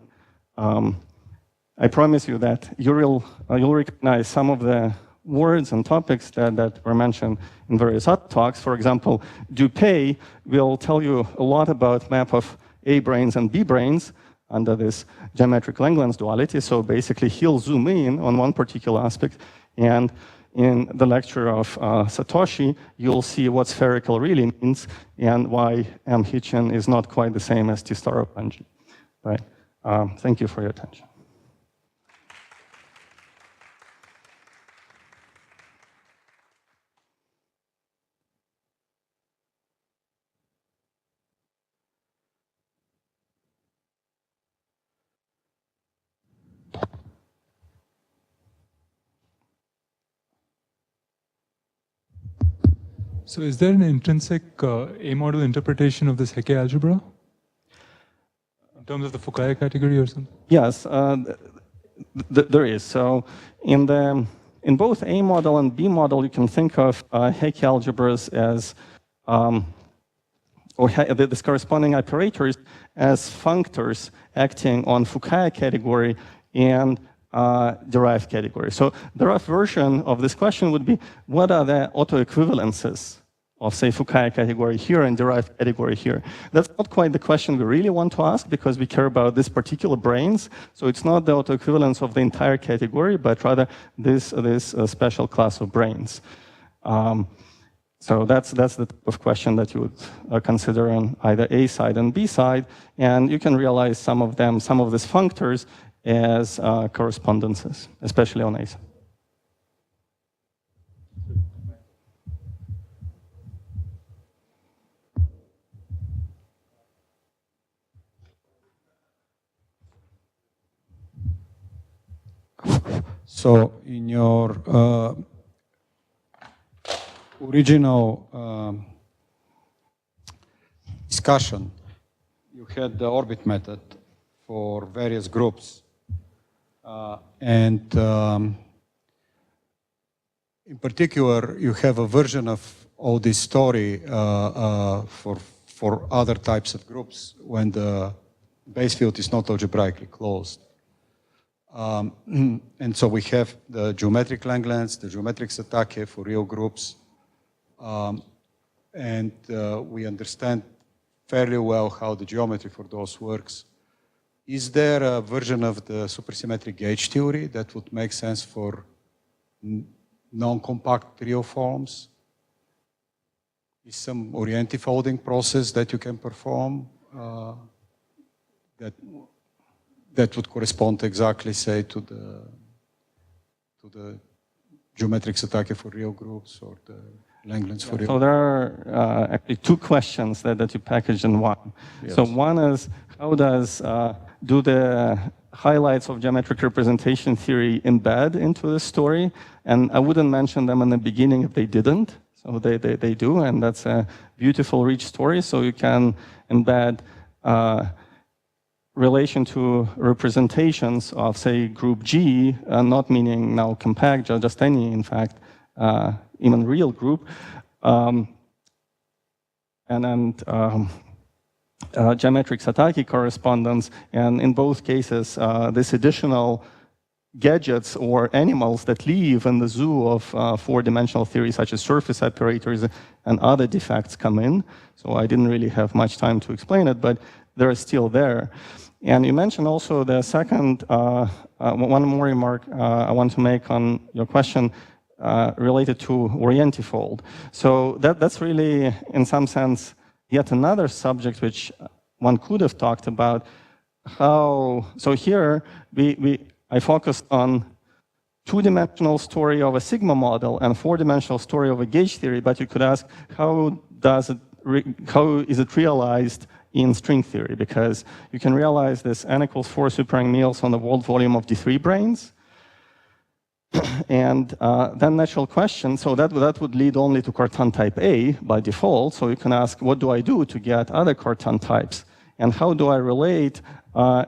I promise you that you'll recognize some of the words and topics that were mentioned in various other talks. For example, Dupay will tell you a lot about map of A branes and B branes under this geometric Langlands duality. So basically, he'll zoom in on one particular aspect, and in the lecture of Satoshi, you'll see what spherical really means and why M. Hitchin is not quite the same as T star of Bungie. Right. Thank you for your attention. So is there an intrinsic A-model interpretation of this Hecke algebra? In terms of the Fukaya category or something? Yes, there is. So in both A model and B model, you can think of Hecke algebras as, or this corresponding operators as functors acting on Fukaya category and derived category. So the rough version of this question would be, what are the autoequivalences of, say, Fukaya category here and derived category here? That's not quite the question we really want to ask, because we care about this particular branes. So it's not the autoequivalence of the entire category, but rather this special class of branes. So that's the type of question that you would consider on either A side and B side. And you can realize some of them, some of these functors, as correspondences, especially on A side. So in your original discussion, you had the orbit method for various groups. And in particular, you have a version of all this story for other types of groups when the base field is not algebraically closed. And so we have the geometric Langlands, the geometric Satake for real groups. And we understand fairly well how the geometry for those works. Is there a version of the supersymmetric gauge theory that would make sense for non-compact real forms? Is some orientifolding process that you can perform that would correspond exactly, say, to the geometric Satake for real groups or the Langlands for real? So there are actually two questions that you packaged in one. Yes. So one is, how does do the highlights of geometric representation theory embed into the story? And I wouldn't mention them in the beginning if they didn't. So they do, and that's a beautiful, rich story. So you can embed relation to representations of, say, group G, not meaning now compact, just any, in fact, even real group, geometric Satake correspondence, and in both cases, this additional gadgets or animals that live in the zoo of four-dimensional theory, such as surface operators and other defects come in. So I didn't really have much time to explain it, but they're still there. And you mentioned also the second, one more remark I want to make on your question related to orientifold. So that's really, in some sense, yet another subject which one could have talked about. How, so here, I focused on two-dimensional story of a sigma model and four-dimensional story of a gauge theory, but you could ask, how is it realized in string theory? Because you can realize this n equals 4 superring meals on the world volume of D3 branes. And then natural question, so that would lead only to Cartan type A by default. So you can ask, what do I do to get other Cartan types? And how do I relate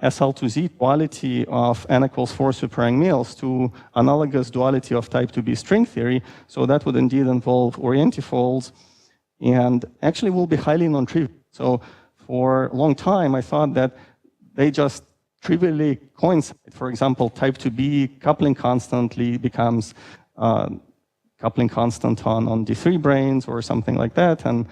SL to Z duality of n equals 4 superring meals to analogous duality of type 2B string theory? So that would indeed involve orientifolds and actually will be highly non-trivial. So for a long time, I thought that they just trivially coincide. For example, type 2B coupling constantly becomes coupling constant on D3 branes or something like that, and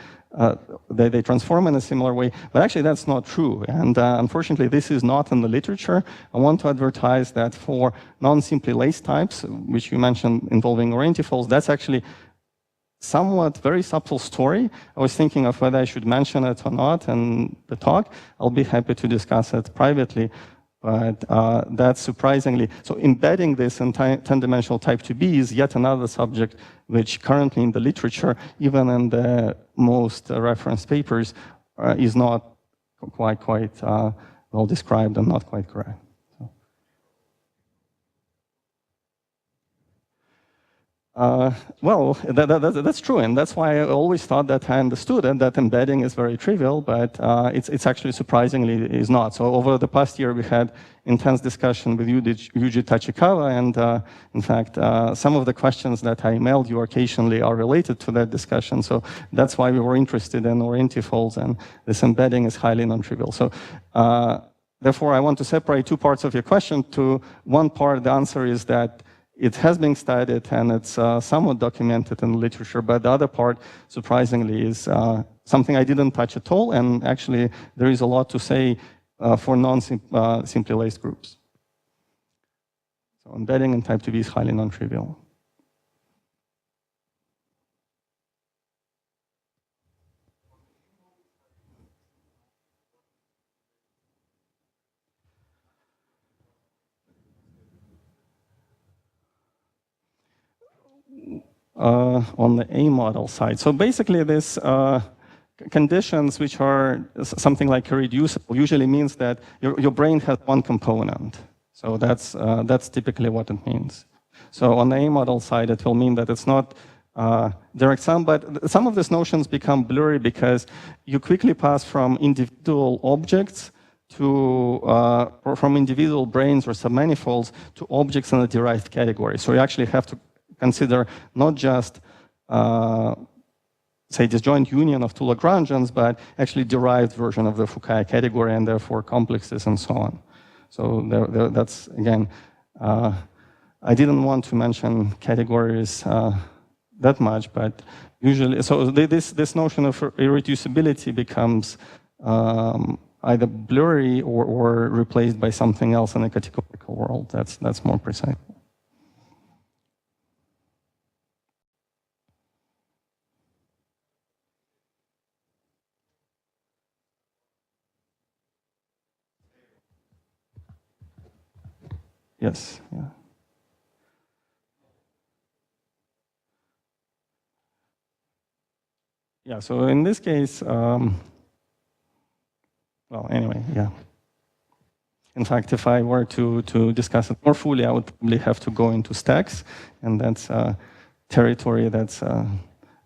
they transform in a similar way. But actually, that's not true. And unfortunately, this is not in the literature. I want to advertise that for non-simply laced types, which you mentioned involving orientifolds, that's actually somewhat very subtle story. I was thinking of whether I should mention it or not in the talk. I'll be happy to discuss it privately. But that's surprisingly, so embedding this in 10-dimensional type 2B is yet another subject which currently in the literature, even in the most referenced papers, is not quite well described and not quite correct. Well, that's true, and that's why I always thought that I understood it, that embedding is very trivial, but it's actually surprisingly is not. So over the past year, we had intense discussion with Yuji Tachikawa, and in fact, some of the questions that I emailed you occasionally are related to that discussion. So that's why we were interested in orientifolds, and this embedding is highly non-trivial. So therefore, I want to separate two parts of your question. To one part, the answer is that it has been studied and it's somewhat documented in the literature, but the other part, surprisingly, is something I didn't touch at all, and actually there is a lot to say for non-simply laced groups. So embedding in type 2B is highly non-trivial. On the A model side. So basically this conditions which are something like irreducible usually means that your brain has one component. So that's typically what it means. So on the A model side, it will mean that it's not direct sum, but some of these notions become blurry because you quickly pass from individual objects to, from individual branes or submanifolds to objects in a derived category. So you actually have to consider not just, say, disjoint union of two Lagrangians, but actually derived version of the Fukaya category and therefore complexes and so on. So that's, again, I didn't want to mention categories that much, but usually, so this notion of irreducibility becomes either blurry or replaced by something else in a categorical world. That's more precise. Yes, yeah. Yeah, so in this case, well, anyway, yeah. In fact, if I were to discuss it more fully, I would probably have to go into stacks, and that's territory that's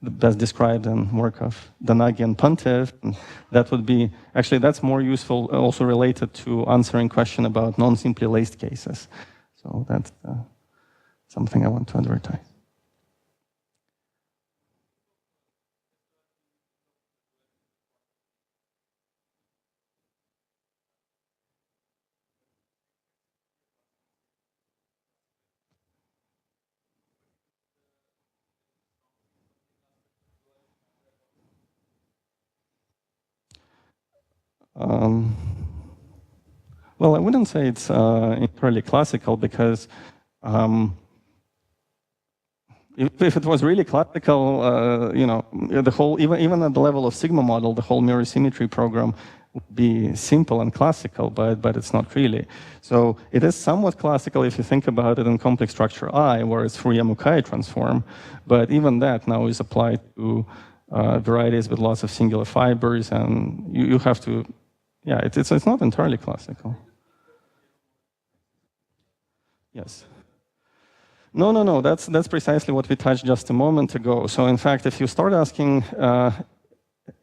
best described in work of Danagi and Pantev. And that would be, actually, that's more useful, also related to answering question about non-simply laced cases. So that's something I want to advertise. Well, I wouldn't say it's entirely classical because if it was really classical, you know, the whole, even at the level of sigma model, the whole mirror symmetry program would be simple and classical, but it's not really. So it is somewhat classical if you think about it in complex structure I, where it's Fourier-Mukai transform, but even that now is applied to varieties with lots of singular fibers, and you have to, yeah, it's not entirely classical. Yes. No. That's precisely what we touched just a moment ago. So in fact, if you start asking,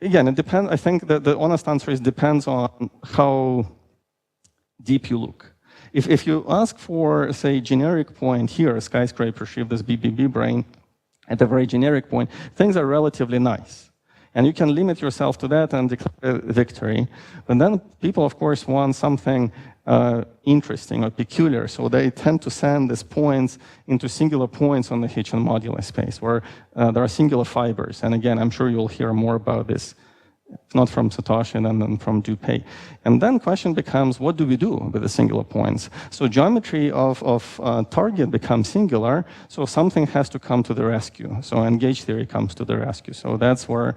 again, it depends. I think that the honest answer is depends on how deep you look. If you ask for, say, generic point here, a skyscraper shape, this BBB brane, at a very generic point, things are relatively nice. And you can limit yourself to that and declare victory. But then people, of course, want something interesting or peculiar. So they tend to send these points into singular points on the Hitchin moduli space, where there are singular fibers. And again, I'm sure you'll hear more about this, not from Satoshi and then from Dupay. And then question becomes, what do we do with the singular points? So geometry of target becomes singular, so something has to come to the rescue. So engage theory comes to the rescue. So that's where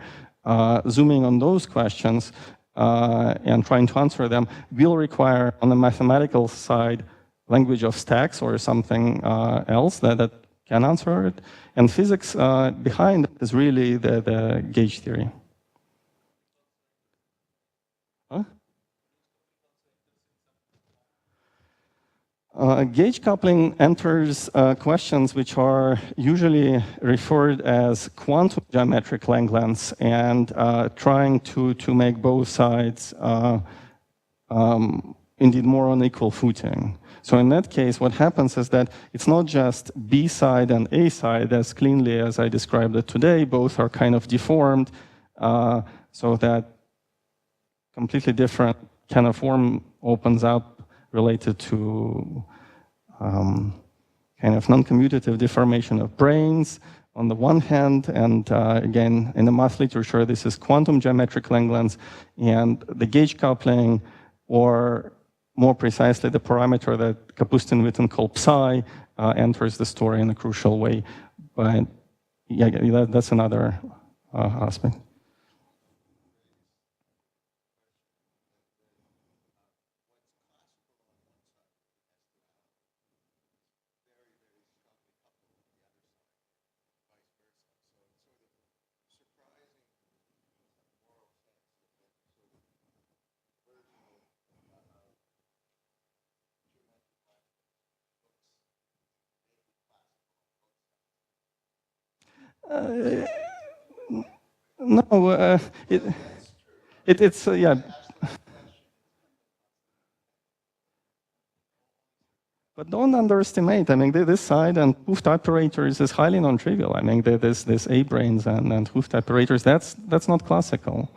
zooming on those questions and trying to answer them will require, on the mathematical side, language of stacks or something else that can answer it. And physics behind it is really the gauge theory. Huh? Gauge coupling enters questions which are usually referred as quantum geometric Langlands and trying to make both sides indeed more on equal footing. So in that case, what happens is that it's not just B side and A side as cleanly as I described it today. Both are kind of deformed so that completely different kind of form opens up related to kind of non-commutative deformation of branes on the one hand, and again, in the math literature, this is quantum geometric Langlands, and the gauge coupling, or more precisely, the parameter that Kapustin-Witten called psi, enters the story in a crucial way. But yeah, that's another aspect. No, it's yeah. But don't underestimate. I mean, this side and Hooft operators is highly non-trivial. I mean, this A-branes and Hooft operators. That's not classical.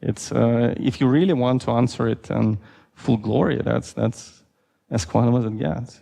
It's if you really want to answer it in full glory, that's as quantum as it gets.